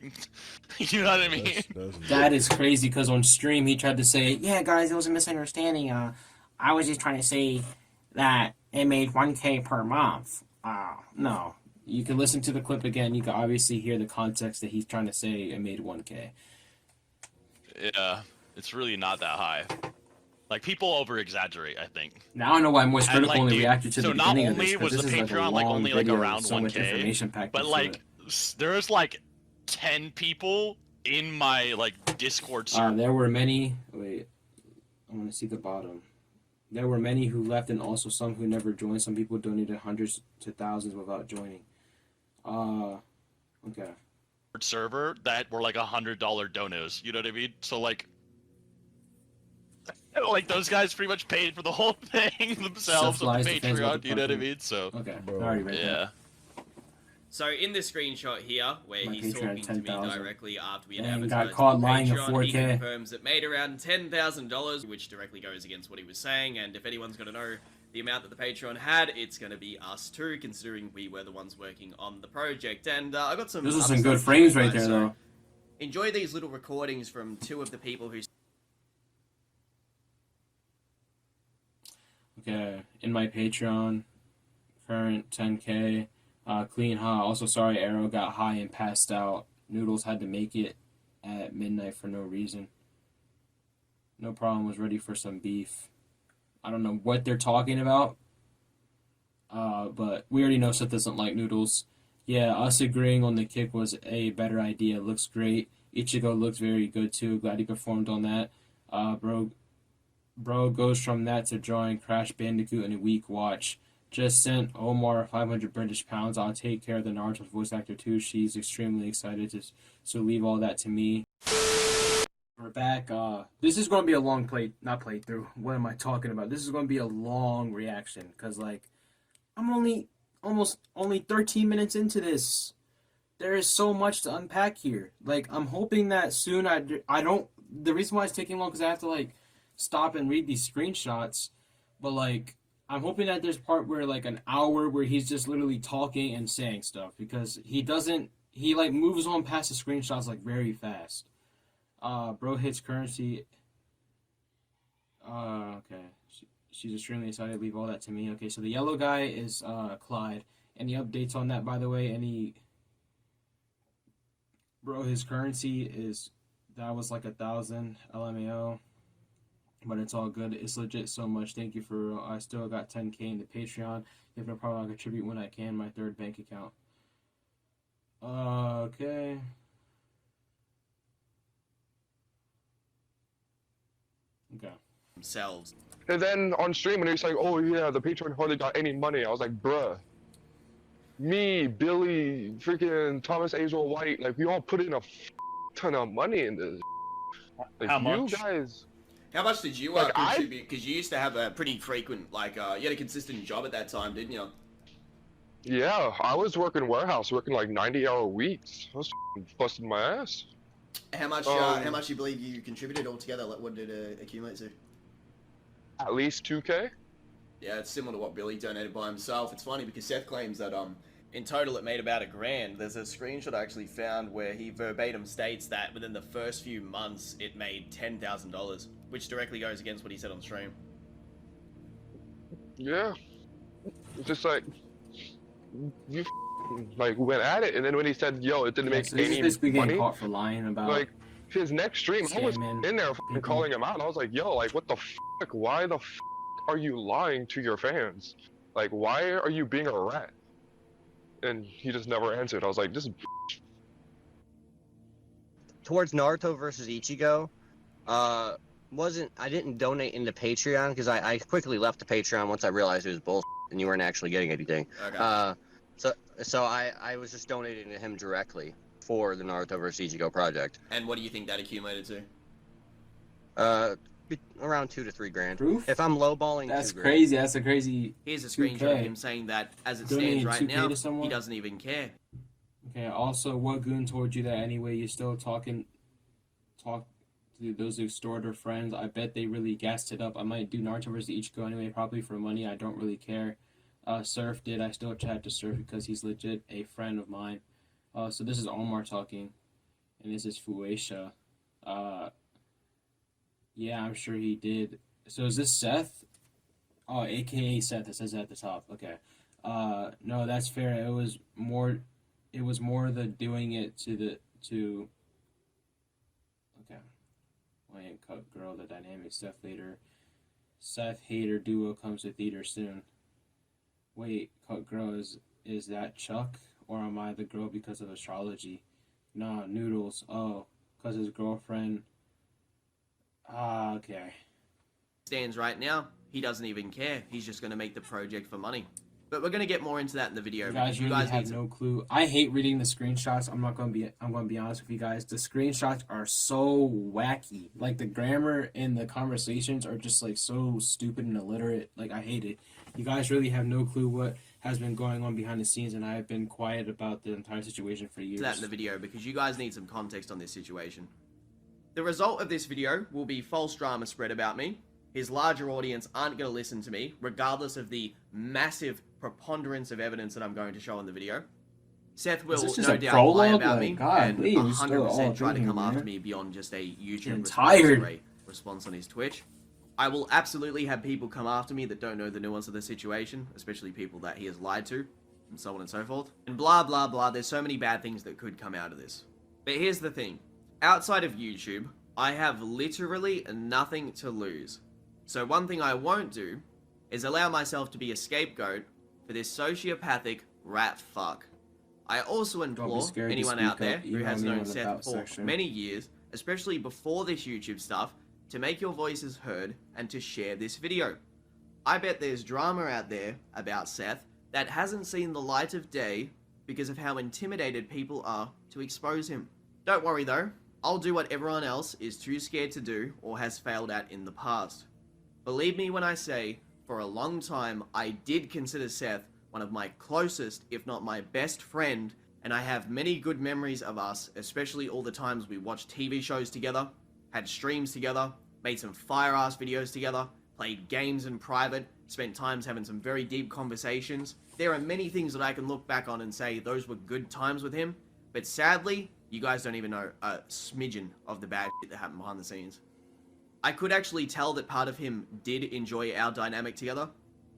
you know what I mean? That is crazy because on stream he tried to say, "Yeah, guys, it was a misunderstanding. I was just trying to say that it made 1K per month." No. You can listen to the clip again. You can obviously hear the context that he's trying to say it made 1K. Yeah, it's really not that high. Like, people over-exaggerate, I think. Now I know why Moist And, Critical like, only dude, reacted to so the not beginning of only this. 'Cause was this the is like a Patreon, like, long only, like, video around with so much 1K, information packed but into like, it. there's like 10 people in my like Discord server. There were many. Wait, I want to see the bottom. There were many who left, and also some who never joined. Some people donated hundreds to thousands without joining. Okay. Server that were like $100 donos. You know what I mean? So like those guys pretty much paid for the whole thing themselves on the Self-lies defense about Patreon. the You know what I fucking- mean? So Okay. Bro. I already read that. yeah. So in this screenshot here, where My he's Patreon talking to me 10,000. directly after we had And advertised got caught on lying to Patreon, he 4K. confirms it made around $10,000, which directly goes against what he was saying. And if anyone's going to know the amount that the Patreon had, it's going to be us too, considering we were the ones working on the project. And I got some. Those are other some good stuff for frames you right guys, there, so though. enjoy these little recordings from two of the people who. Okay, in my Patreon, current 10K, clean high. Also, sorry, Arrow got high and passed out. Noodles had to make it at midnight for no reason. No problem, was ready for some beef. I don't know what they're talking about. But we already know Seth doesn't like noodles. Yeah, us agreeing on the kick was a better idea. Looks great. Ichigo looks very good too. Glad he performed on that. Bro goes from that to drawing Crash Bandicoot in a week. Watch. Just sent Omar 500 British pounds. I'll take care of the Naruto voice actor too. She's extremely excited to, so leave all that to me. We're back. This is going to be a long not playthrough. What am I talking about? This is going to be a long reaction because like I'm only 13 minutes into this. There is so much to unpack here. Like I'm hoping that soon I don't. The reason why it's taking long because I have to like stop and read these screenshots, but like I'm hoping that there's part where like an hour where he's just literally talking and saying stuff because he like moves on past the screenshots like very fast. Bro hits currency. Okay. She's extremely excited. Leave all that to me. Okay, so the yellow guy is Clyde. Any updates on that, by the way? Bro, his currency is that was like 1,000 LMAO, but it's all good. It's legit so much. Thank you for. I still got 10K in the Patreon. If no problem, I'll contribute when I can. My third bank account. Okay. Okay. Themselves. And then on stream, when he's like, "Oh yeah, the Patreon hardly got any money," I was like, "Bruh, me, Billy, freaking Thomas Azor White, like we all put in a ton of money in this. Like, How much? You guys, How much did you Like, contribute? Because you used to have a pretty frequent, like, you had a consistent job at that time, didn't you? yeah, I was working warehouse, working like 90-hour weeks. I was busting my ass. How much do you believe you contributed altogether? Like, what did it accumulate to? At least 2K. Yeah, it's similar to what Billy donated by himself. It's funny because Seth claims that in total it made about $1,000. There's a screenshot I actually found where he verbatim states that within the first few months it made $10,000, which directly goes against what he said on stream. Yeah, it's just like you like went at it, and then when he said, "Yo, it didn't make So this is any basically getting money," caught for lying about. like his next stream, I was Scamming in there people. calling him out. And I was like, "Yo, like what the fuck? Why the fuck are you lying to your fans? Like, why are you being a rat?" And he just never answered. I was like, "This." Towards Naruto versus Ichigo, I didn't donate into Patreon because I quickly left the Patreon once I realized it was bullshit and you weren't actually getting anything. Okay. So I was just donating to him directly for the Naruto versus Ichigo project. And what do you think that accumulated to? Around $2 to $3 grand. Proof? If I'm lowballing, That's $2 grand. crazy. That's a crazy. Here's a screenshot 2K. of him saying that as it Donating stands right 2K now, to someone? he doesn't even care. Okay. Also, what goon told you that anyway? You still talk to those extorter friends? I bet they really gassed it up. I might do Naruto versus Ichigo anyway, probably for money. I don't really care. Surf did. I still chat to Surf because he's legit a friend of mine. So this is Omar talking, and this is Fuesha. Yeah, I'm sure he did. So is this Seth? Oh, AKA Seth. It says at the top. Okay. No, that's fair. It was more the doing it to. Okay. Wait, cut girl. The dynamic Seth hater duo comes to theater soon. Wait, cut girl is that Chuck or am I the girl because of astrology? Nah, noodles. Oh, cause his girlfriend. Ah, okay. Stands right now, he doesn't even care. He's just going to make the project for money. But we're going to get more into that in the video. You because guys you really guys have need to... no clue. I hate reading the screenshots. I'm gonna be honest with you guys. The screenshots are so wacky. Like the grammar in the conversations are just like so stupid and illiterate. Like I hate it. You guys really have no clue what has been going on behind the scenes, and I have been quiet about the entire situation for years. that in the video because you guys need some context on this situation. The result of this video will be false drama spread about me. His larger audience aren't going to listen to me, regardless of the massive preponderance of evidence that I'm going to show in the video. Seth will this just no a doubt prologue? lie about Like, me God, and please, we're still all 100% try to drinking, come after man. me beyond just a YouTube Getting response tired. or a response on his Twitch. I will absolutely have people come after me that don't know the nuance of the situation, especially people that he has lied to, and so on and so forth. And blah, blah, blah. There's so many bad things that could come out of this. But here's the thing. Outside of YouTube, I have literally nothing to lose. So one thing I won't do is allow myself to be a scapegoat for this sociopathic rat fuck. I also implore scared to anyone speak out there up, who email has me known on the Seth about for section. many years, especially before this YouTube stuff, to make your voices heard and to share this video. I bet there's drama out there about Seth that hasn't seen the light of day because of how intimidated people are to expose him. Don't worry though, I'll do what everyone else is too scared to do or has failed at in the past. Believe me when I say, for a long time I did consider Seth one of my closest, if not my best friend, and I have many good memories of us, especially all the times we watched TV shows together, had streams together, made some fire-ass videos together, played games in private, spent times having some very deep conversations. There are many things that I can look back on and say those were good times with him, but sadly, you guys don't even know a smidgen of the bad shit that happened behind the scenes. I could actually tell that part of him did enjoy our dynamic together,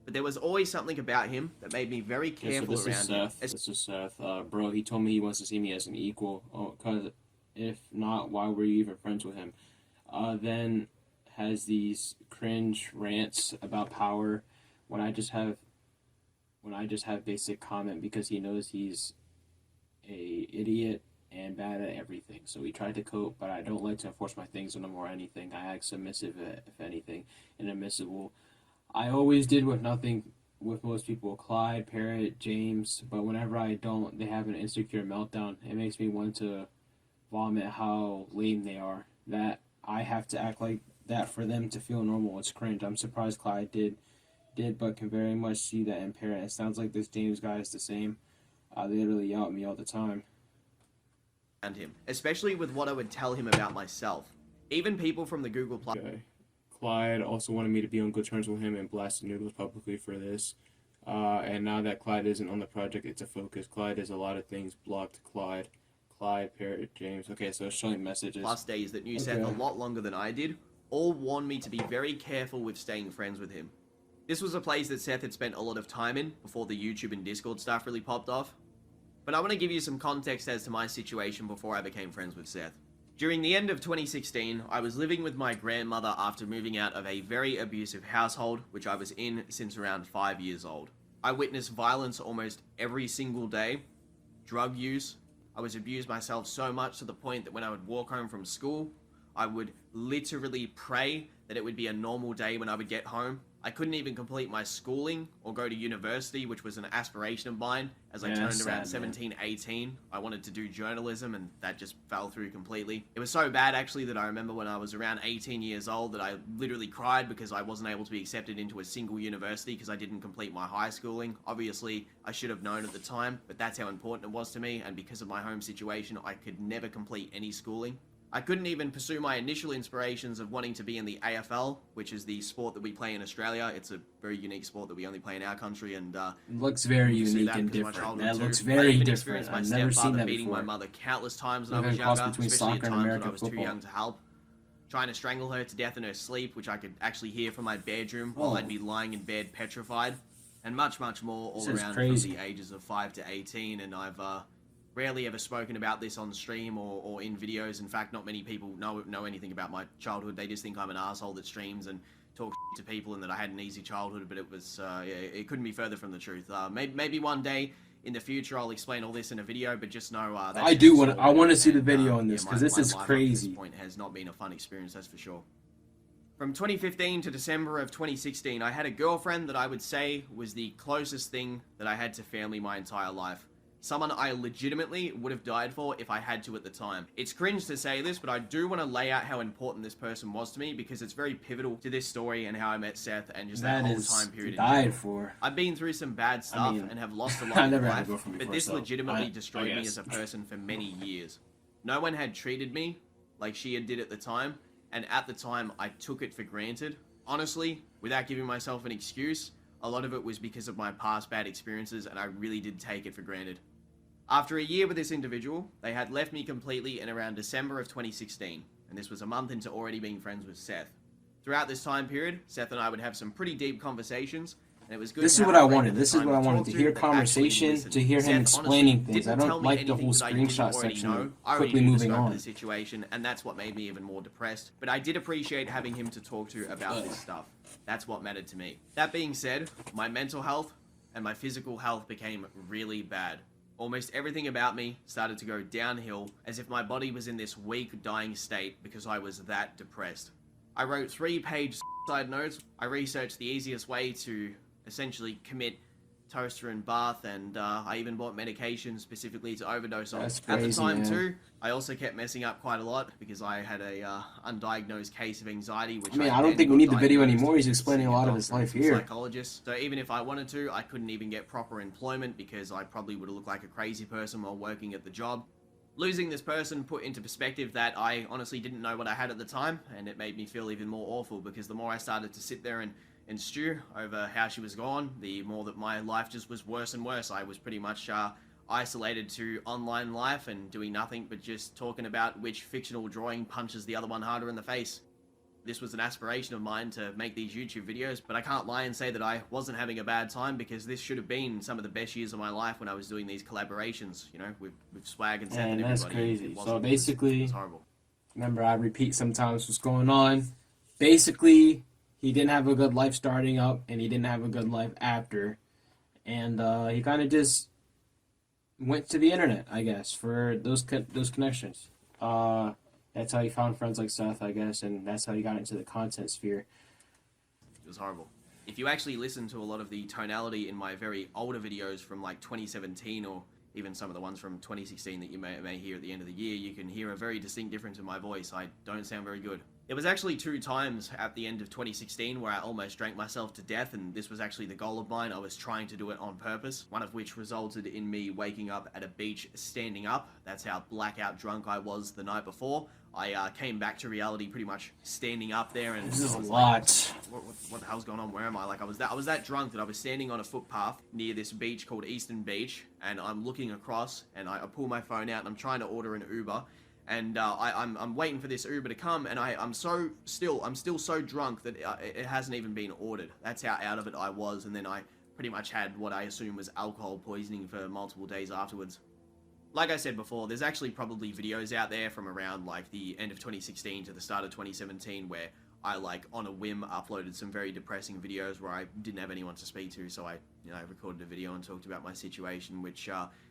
but there was always something about him that made me very careful so this around is Seth. This is Seth. Bro, he told me he wants to see me as an equal. Cause if not, why were you even friends with him? Then has these cringe rants about power when I just have basic comment because he knows he's a idiot and bad at everything. So he tried to cope, but I don't like to enforce my things on him or anything. I act submissive if anything, and admissible. I always did with nothing with most people. Clyde, Parrot, James, but whenever I don't, they have an insecure meltdown. It makes me want to vomit how lame they are. That I have to act like that for them to feel normal. It's cringe. I'm surprised Clyde did, but can very much see that in Parrot. It sounds like this James guy is the same. They literally yell at me all the time. And him, especially with what I would tell him about myself. Even people from the Google Plus. Okay. Clyde also wanted me to be on good terms with him and blasted Noodles publicly for this. And now that Clyde isn't on the project, it's a focus. Clyde does a lot of things. Blocked Clyde, Parrot, James. Okay, so it's showing messages. Plus days that knew Seth a lot longer than I did, all warned me to be very careful with staying friends with him. This was a place that Seth had spent a lot of time in before the YouTube and Discord stuff really popped off. But I want to give you some context as to my situation before I became friends with Seth. During the end of 2016, I was living with my grandmother after moving out of a very abusive household, which I was in since around 5 years old. I witnessed violence almost every single day, drug use. I was abused myself so much to the point that when I would walk home from school, I would literally pray that it would be a normal day when I would get home. I couldn't even complete my schooling or go to university, which was an aspiration of mine. As I turned around 17, 18, I wanted to do journalism, and that just fell through completely. It was so bad, actually, that I remember when I was around 18 years old that I literally cried because I wasn't able to be accepted into a single university because I didn't complete my high schooling. Obviously, I should have known at the time, but that's how important it was to me, and because of my home situation, I could never complete any schooling. I couldn't even pursue my initial inspirations of wanting to be in the AFL, which is the sport that we play in Australia. It's a very unique sport that we only play in our country, and it looks very unique and different. That looks very different. I've never seen that beating before. my mother countless times when I was younger, especially at times when I was too young to help. Trying to strangle her to death in her sleep, which I could actually hear from my bedroom while I'd be lying in bed petrified, and much, much more all around from the ages of 5 to 18, and I've rarely ever spoken about this on stream or in videos. In fact, not many people know anything about my childhood. They just think I'm an asshole that streams and talks to people and that I had an easy childhood, but it was, it couldn't be further from the truth. Maybe one day in the future I'll explain all this in a video, but just know that's I want to see the video on this, because this is crazy. This point has not been a fun experience, that's for sure. From 2015 to December of 2016, I had a girlfriend that I would say was the closest thing that I had to family my entire life. Someone I legitimately would have died for if I had to at the time. It's cringe to say this, but I do want to lay out how important this person was to me because it's very pivotal to this story and how I met Seth and just that whole time period. Died for. I've been through some bad stuff and have lost a lot in life, but this legitimately destroyed me as a person for many years. No one had treated me like she did at the time, and at the time I took it for granted. Honestly, without giving myself an excuse, a lot of it was because of my past bad experiences, and I really did take it for granted. After a year with this individual, they had left me completely in around December of 2016, and this was a month into already being friends with Seth. Throughout this time period, Seth and I would have some pretty deep conversations, and it was good. This is what I wanted. This is what I wanted, to hear conversation, to hear him explaining things. I don't like the whole screenshot section. Quickly moving on. The situation, and that's what made me even more depressed. But I did appreciate having him to talk to about this stuff. That's what mattered to me. That being said, my mental health and my physical health became really bad. Almost everything about me started to go downhill, as if my body was in this weak, dying state because I was that depressed. I wrote 3-page suicide notes. I researched the easiest way to essentially commit toaster and bath, and I even bought medication specifically to overdose on. That's At the crazy, time man. too, I also kept messing up quite a lot because I had a undiagnosed case of anxiety, which I mean, I then don't think we got need the video diagnosed anymore. He's with explaining a seeing lot of doctor his and life some here. psychologist. So even if I wanted to, I couldn't even get proper employment because I probably would have looked like a crazy person while working at the job. Losing this person put into perspective that I honestly didn't know what I had at the time, and it made me feel even more awful because the more I started to sit there and stew over how she was gone, the more that my life just was worse and worse. I was pretty much isolated to online life and doing nothing but just talking about which fictional drawing punches the other one harder in the face. This was an aspiration of mine to make these YouTube videos, but I can't lie and say that I wasn't having a bad time because this should have been some of the best years of my life when I was doing these collaborations, you know, with Swag and Seth Man, and that's everybody. crazy. It So wasn't. basically, it was horrible. remember, I repeat sometimes what's going on. Basically, he didn't have a good life starting up, and he didn't have a good life after. And he kind of just went to the internet, I guess, for those connections. That's how he found friends like Seth, I guess, and that's how he got into the content sphere. It was horrible. If you actually listen to a lot of the tonality in my very older videos from like 2017 or even some of the ones from 2016 that you may hear at the end of the year, you can hear a very distinct difference in my voice. I don't sound very good. It was actually 2 times at the end of 2016 where I almost drank myself to death, and this was actually the goal of mine. I was trying to do it on purpose, one of which resulted in me waking up at a beach standing up. That's how blackout drunk I was the night before. I came back to reality pretty much standing up there, and This is I a was lot. like, what the hell's going on? Where am I? Like, I was that drunk that I was standing on a footpath near this beach called Eastern Beach, and I'm looking across, and I pull my phone out, and I'm trying to order an Uber, and I'm waiting for this Uber to come, and I'm still so drunk that it hasn't even been ordered. That's how out of it I was, and then I pretty much had what I assume was alcohol poisoning for multiple days afterwards. Like I said before, there's actually probably videos out there from around like the end of 2016 to the start of 2017 where I like on a whim uploaded some very depressing videos where I didn't have anyone to speak to, so I recorded a video and talked about my situation, which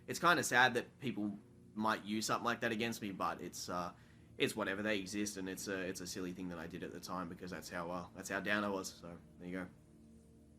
it's kind of sad that people might use something like that against me, but it's whatever, they exist, and it's a silly thing that I did at the time because that's how down I was. So there you go.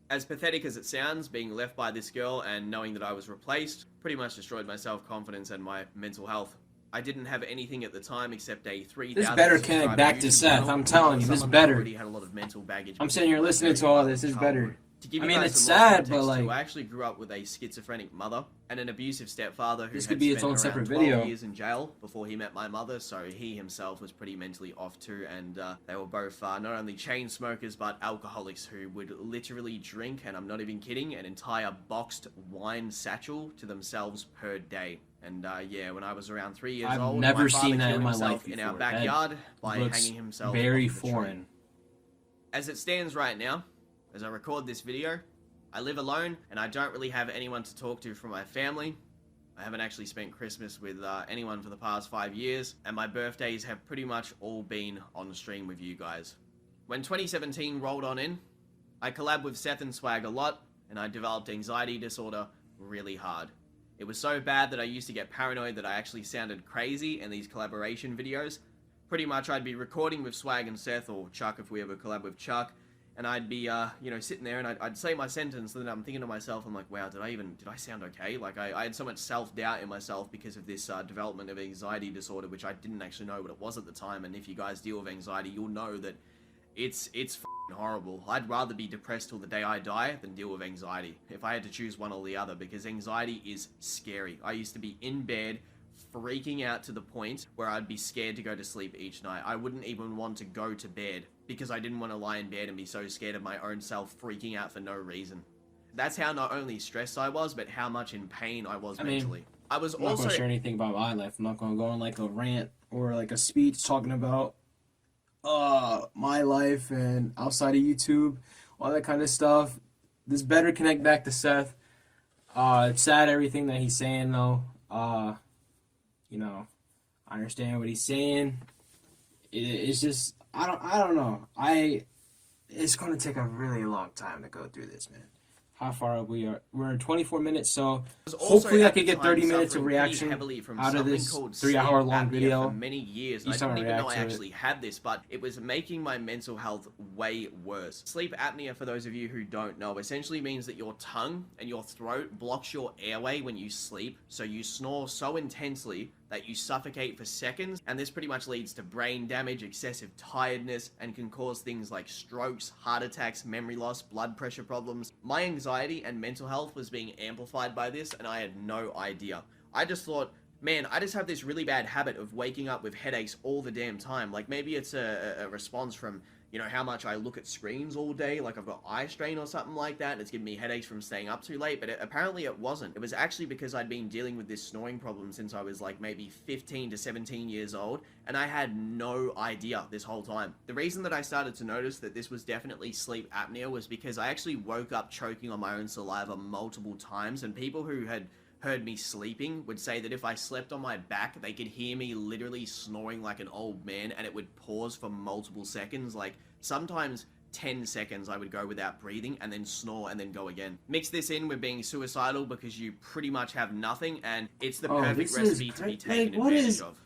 As pathetic as it sounds, being left by this girl and knowing that I was replaced pretty much destroyed my self-confidence and my mental health. I didn't have anything at the time except a 3,000 This better connect back to YouTube Seth. channel. I'm telling you, this Someone better. already had a lot of mental baggage. I'm sitting here because listening of to my all very this. It's childhood. better. To give I you mean, guys it's some more sad, context but, too, like, I actually grew up with a schizophrenic mother and an abusive stepfather who This had could be its spent own around separate 12 video. years in jail before he met my mother, so he himself was pretty mentally off too, and they were both not only chain smokers but alcoholics who would literally drink, and I'm not even kidding, an entire boxed wine satchel to themselves per day. And yeah, when I was around 3 years I've old, never my father seen that killed in my himself life in our before. That backyard by looks hanging himself very off the tree. foreign. As it stands right now, as I record this video, I live alone and I don't really have anyone to talk to from my family. I haven't actually spent Christmas with anyone for the past 5 years, and my birthdays have pretty much all been on stream with you guys. When 2017 rolled on in, I collabed with Seth and Swag a lot, and I developed anxiety disorder really hard. It was so bad that I used to get paranoid that I actually sounded crazy in these collaboration videos. Pretty much I'd be recording with Swag and Seth, or Chuck if we ever collab with Chuck, and I'd be, sitting there and I'd say my sentence, and then I'm thinking to myself, I'm like, wow, did I sound okay? Like, I had so much self-doubt in myself because of this development of anxiety disorder, which I didn't actually know what it was at the time, and if you guys deal with anxiety, you'll know that it's f***ing horrible. I'd rather be depressed till the day I die than deal with anxiety, if I had to choose one or the other, because anxiety is scary. I used to be in bed, freaking out to the point where I'd be scared to go to sleep each night. I wouldn't even want to go to bed because I didn't want to lie in bed and be so scared of my own self freaking out for no reason. That's how not only stressed I was, but how much in pain I was mentally. I was I'm not also going to share anything about my life. I'm not going to go on like a rant or like a speech talking about my life and outside of YouTube, all that kind of stuff. This better connect back to Seth. It's sad everything that he's saying though. I understand what he's saying. It's just I don't know. It's going to take a really long time to go through this, man. how far we are. We're in 24 minutes, so was also hopefully I at the could get time 30 minutes of suffering pretty reaction heavily from out of something this called 3-hour sleep long apnea video. for many years. And I Each time I didn't even know react I to it. actually had this, but it was making my mental health way worse. Sleep apnea, for those of you who don't know, essentially means that your tongue and your throat blocks your airway when you sleep, so you snore so intensely that you suffocate for seconds, and this pretty much leads to brain damage, excessive tiredness, and can cause things like strokes, heart attacks, memory loss, blood pressure problems. My anxiety and mental health was being amplified by this, and I had no idea. I just thought, man, I just have this really bad habit of waking up with headaches all the damn time. Like, maybe it's a response from, you know, how much I look at screens all day, like I've got eye strain or something like that, and it's giving me headaches from staying up too late, but apparently it wasn't. It was actually because I'd been dealing with this snoring problem since I was like maybe 15 to 17 years old, and I had no idea this whole time. The reason that I started to notice that this was definitely sleep apnea was because I actually woke up choking on my own saliva multiple times, and people who had heard me sleeping would say that if I slept on my back, they could hear me literally snoring like an old man, and it would pause for multiple seconds. Like, sometimes 10 seconds I would go without breathing and then snore and then go again. Mix this in with being suicidal because you pretty much have nothing, and it's the perfect recipe to be taken advantage of.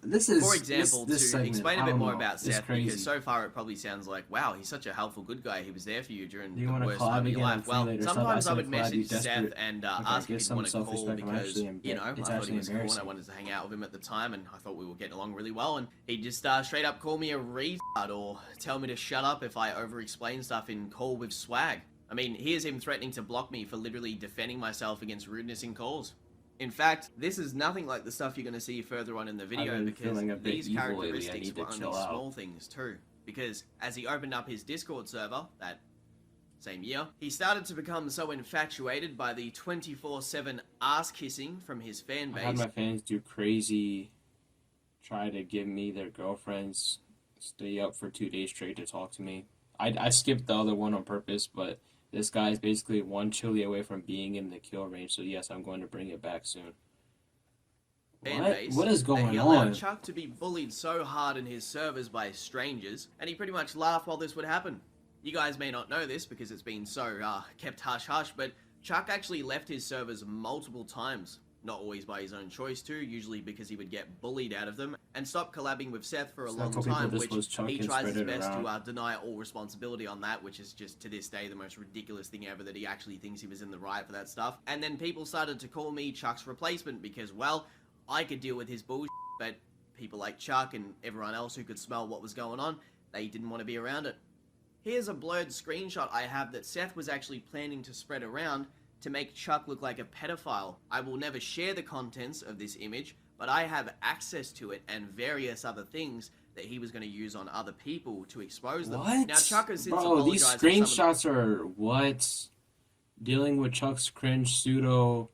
For example, to explain a bit more about Seth, because so far it probably sounds like, wow, he's such a helpful, good guy. He was there for you during the worst time of your life. Well, sometimes I would message Seth and ask if he'd want to call because, you know, I thought he was cool and I wanted to hang out with him at the time, and I thought we were getting along really well, and he'd just straight up call me a retard or tell me to shut up if I over-explain stuff in call with swag. I mean, here's him threatening to block me for literally defending myself against rudeness in calls. In fact, this is nothing like the stuff you're going to see further on in the video, because these characteristics were only small things too. Because as he opened up his Discord server that same year, he started to become so infatuated by the 24/7 ass kissing from his fan base. I had my fans do crazy, try to give me their girlfriends, stay up for 2 days straight to talk to me. I skipped the other one on purpose, but this guy is basically one chili away from being in the kill range, so yes, I'm going to bring it back soon. What is going he on? allowed Chuck to be bullied so hard in his servers by strangers, and he pretty much laughed while this would happen. You guys may not know this because it's been so kept hush-hush, but Chuck actually left his servers multiple times. Not always by his own choice too, usually because he would get bullied out of them, and stopped collabing with Seth for a long time, which he tries his best to deny all responsibility on that, which is just to this day the most ridiculous thing ever, that he actually thinks he was in the right for that stuff. And then people started to call me Chuck's replacement because, well, I could deal with his bullshit, but people like Chuck and everyone else who could smell what was going on, they didn't want to be around it. Here's a blurred screenshot I have that Seth was actually planning to spread around to make Chuck look like a pedophile. I will never share the contents of this image, but I have access to it and various other things that he was going to use on other people to expose them. What? Now, Chuck has since Bro, these apologized screenshots are what? Dealing with Chuck's cringe pseudo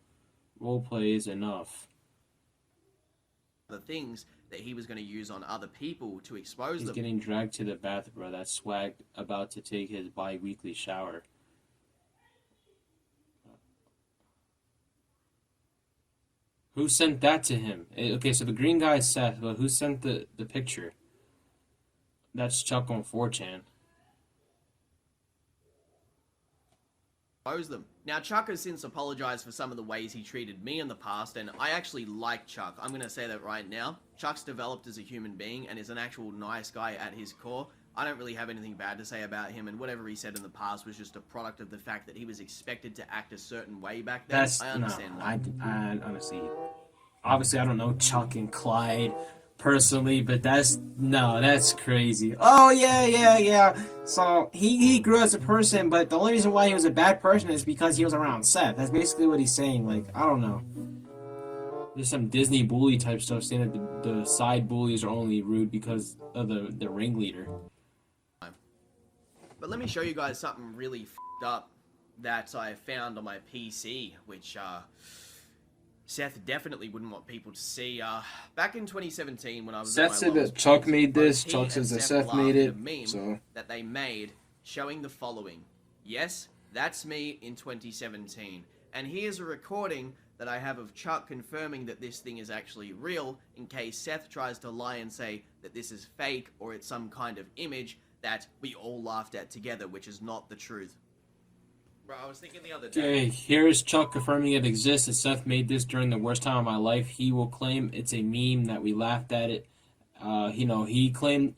roleplay is enough. the things that he was going to use on other people to expose He's them. getting dragged to the bath, bro. That's Swag about to take his bi-weekly shower. Who sent that to him? Okay, so the green guy is Seth, but who sent the picture? That's Chuck on 4chan. Expose them. Now, Chuck has since apologized for some of the ways he treated me in the past, and I actually like Chuck. I'm going to say that right now. Chuck's developed as a human being and is an actual nice guy at his core. I don't really have anything bad to say about him, and whatever he said in the past was just a product of the fact that he was expected to act a certain way back then. I understand that. I honestly, obviously I don't know Chuck and Clyde personally, but that's crazy. Oh yeah. So he grew as a person, but the only reason why he was a bad person is because he was around Seth. That's basically what he's saying. Like, I don't know. There's some Disney bully type stuff saying that the side bullies are only rude because of the ringleader. But let me show you guys something really f***ed up that I found on my PC, which Seth definitely wouldn't want people to see. Back in 2017, when I was Seth said that Chuck made this. Chuck says that Seth made it. So that they made showing the following. Yes, that's me in 2017. And here's a recording that I have of Chuck confirming that this thing is actually real, in case Seth tries to lie and say that this is fake or it's some kind of image that we all laughed at together, which is not the truth. Bro, I was thinking the other day. Okay, here is Chuck confirming it exists. If Seth made this during the worst time of my life, he will claim it's a meme that we laughed at it. He claimed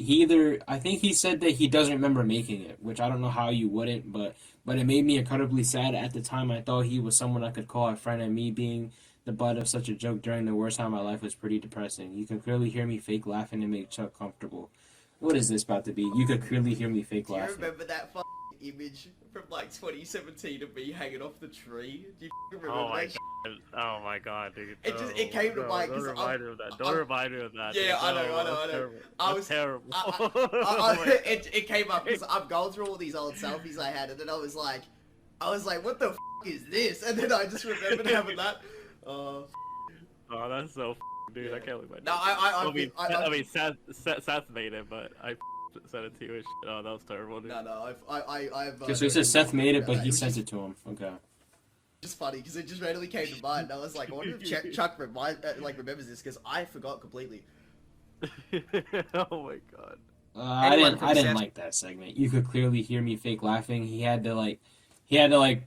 I think he said that he doesn't remember making it, which I don't know how you wouldn't, but it made me incredibly sad at the time. I thought he was someone I could call a friend, and me being the butt of such a joke during the worst time of my life was pretty depressing. You can clearly hear me fake laughing to make Chuck comfortable. What is this about to be? You could clearly hear me fake Do you laughing. remember that image from like 2017 of me hanging off the tree? Do you remember Oh my that? God. Oh my God, dude. It came to mind Don't because remind me of that. Don't remind me of that. Yeah, dude. I know. That's terrible. I That's was terrible. it came up because I'm going through all these old selfies I had, and then I was like, what the is this? And then I just remembered having that. Oh, that's so dude. I can't believe I did. No, I mean, Seth made it, but I sent it to you. And oh, that was terrible, dude. No, I've. Okay, so he says Seth made it, but he was sent it to him. Okay. just funny because it just randomly came to mind. And I was like, I wonder if Chuck remembers this because I forgot completely. Oh my God. I didn't like that segment. You could clearly hear me fake laughing. He had to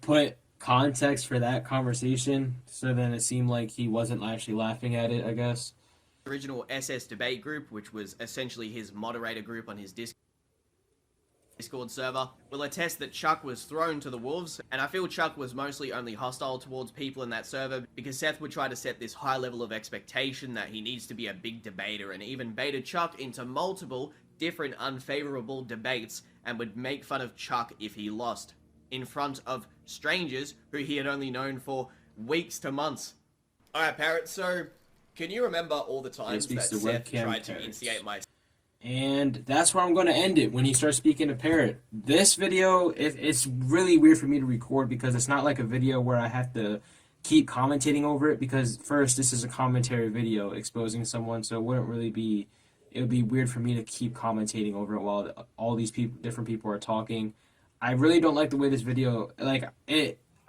put context for that conversation, so then it seemed like he wasn't actually laughing at it, I guess. Original SS debate group, which was essentially his moderator group on his Discord server, will attest that Chuck was thrown to the wolves, and I feel Chuck was mostly only hostile towards people in that server because Seth would try to set this high level of expectation that he needs to be a big debater, and even baited Chuck into multiple different unfavorable debates and would make fun of Chuck if he lost in front of strangers who he had only known for weeks to months. Alright, Parrot, so can you remember all the times that Seth tried to instigate my... And that's where I'm going to end it when he starts speaking to Parrot. This video, it's really weird for me to record because it's not like a video where I have to keep commentating over it because, first, this is a commentary video exposing someone, so it would be weird for me to keep commentating over it while all these different people are talking. I really don't like the way this video, I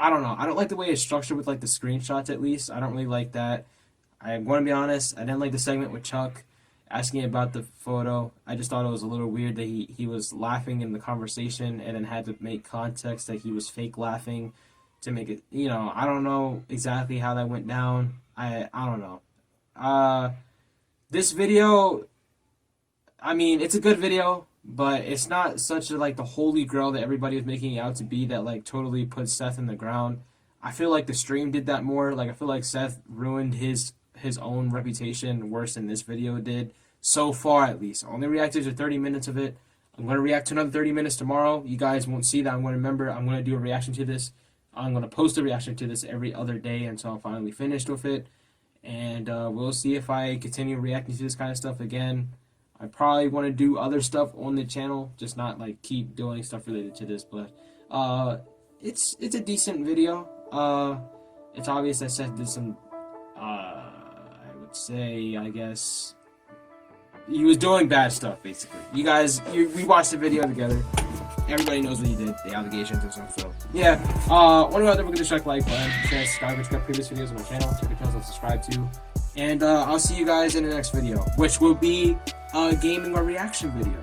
don't know. I don't like the way it's structured with, the screenshots, at least. I don't really like that. I'm going to be honest. I didn't like the segment with Chuck asking about the photo. I just thought it was a little weird that he was laughing in the conversation and then had to make context that he was fake laughing to make it, I don't know exactly how that went down. I don't know. This video, I mean, it's a good video, but it's not such the holy grail that everybody was making it out to be that totally put Seth in the ground. I feel like the stream did that more. I feel like Seth ruined his own reputation worse than this video did. So far, at least. I only reacted to 30 minutes of it. I'm going to react to another 30 minutes tomorrow. You guys won't see that. I'm going to do a reaction to this. I'm going to post a reaction to this every other day until I'm finally finished with it. And we'll see if I continue reacting to this kind of stuff again. I probably want to do other stuff on the channel, just not keep doing stuff related to this. But it's a decent video. It's obvious that Seth did some, I would say, I guess, he was doing bad stuff, basically. You guys, we watched the video together. Everybody knows what he did, the allegations and stuff. So yeah, one of the other, check like button, share, subscribe, check out previous videos on my channel. Check the channels I'll subscribe to. And I'll see you guys in the next video, which will be a gaming or reaction video.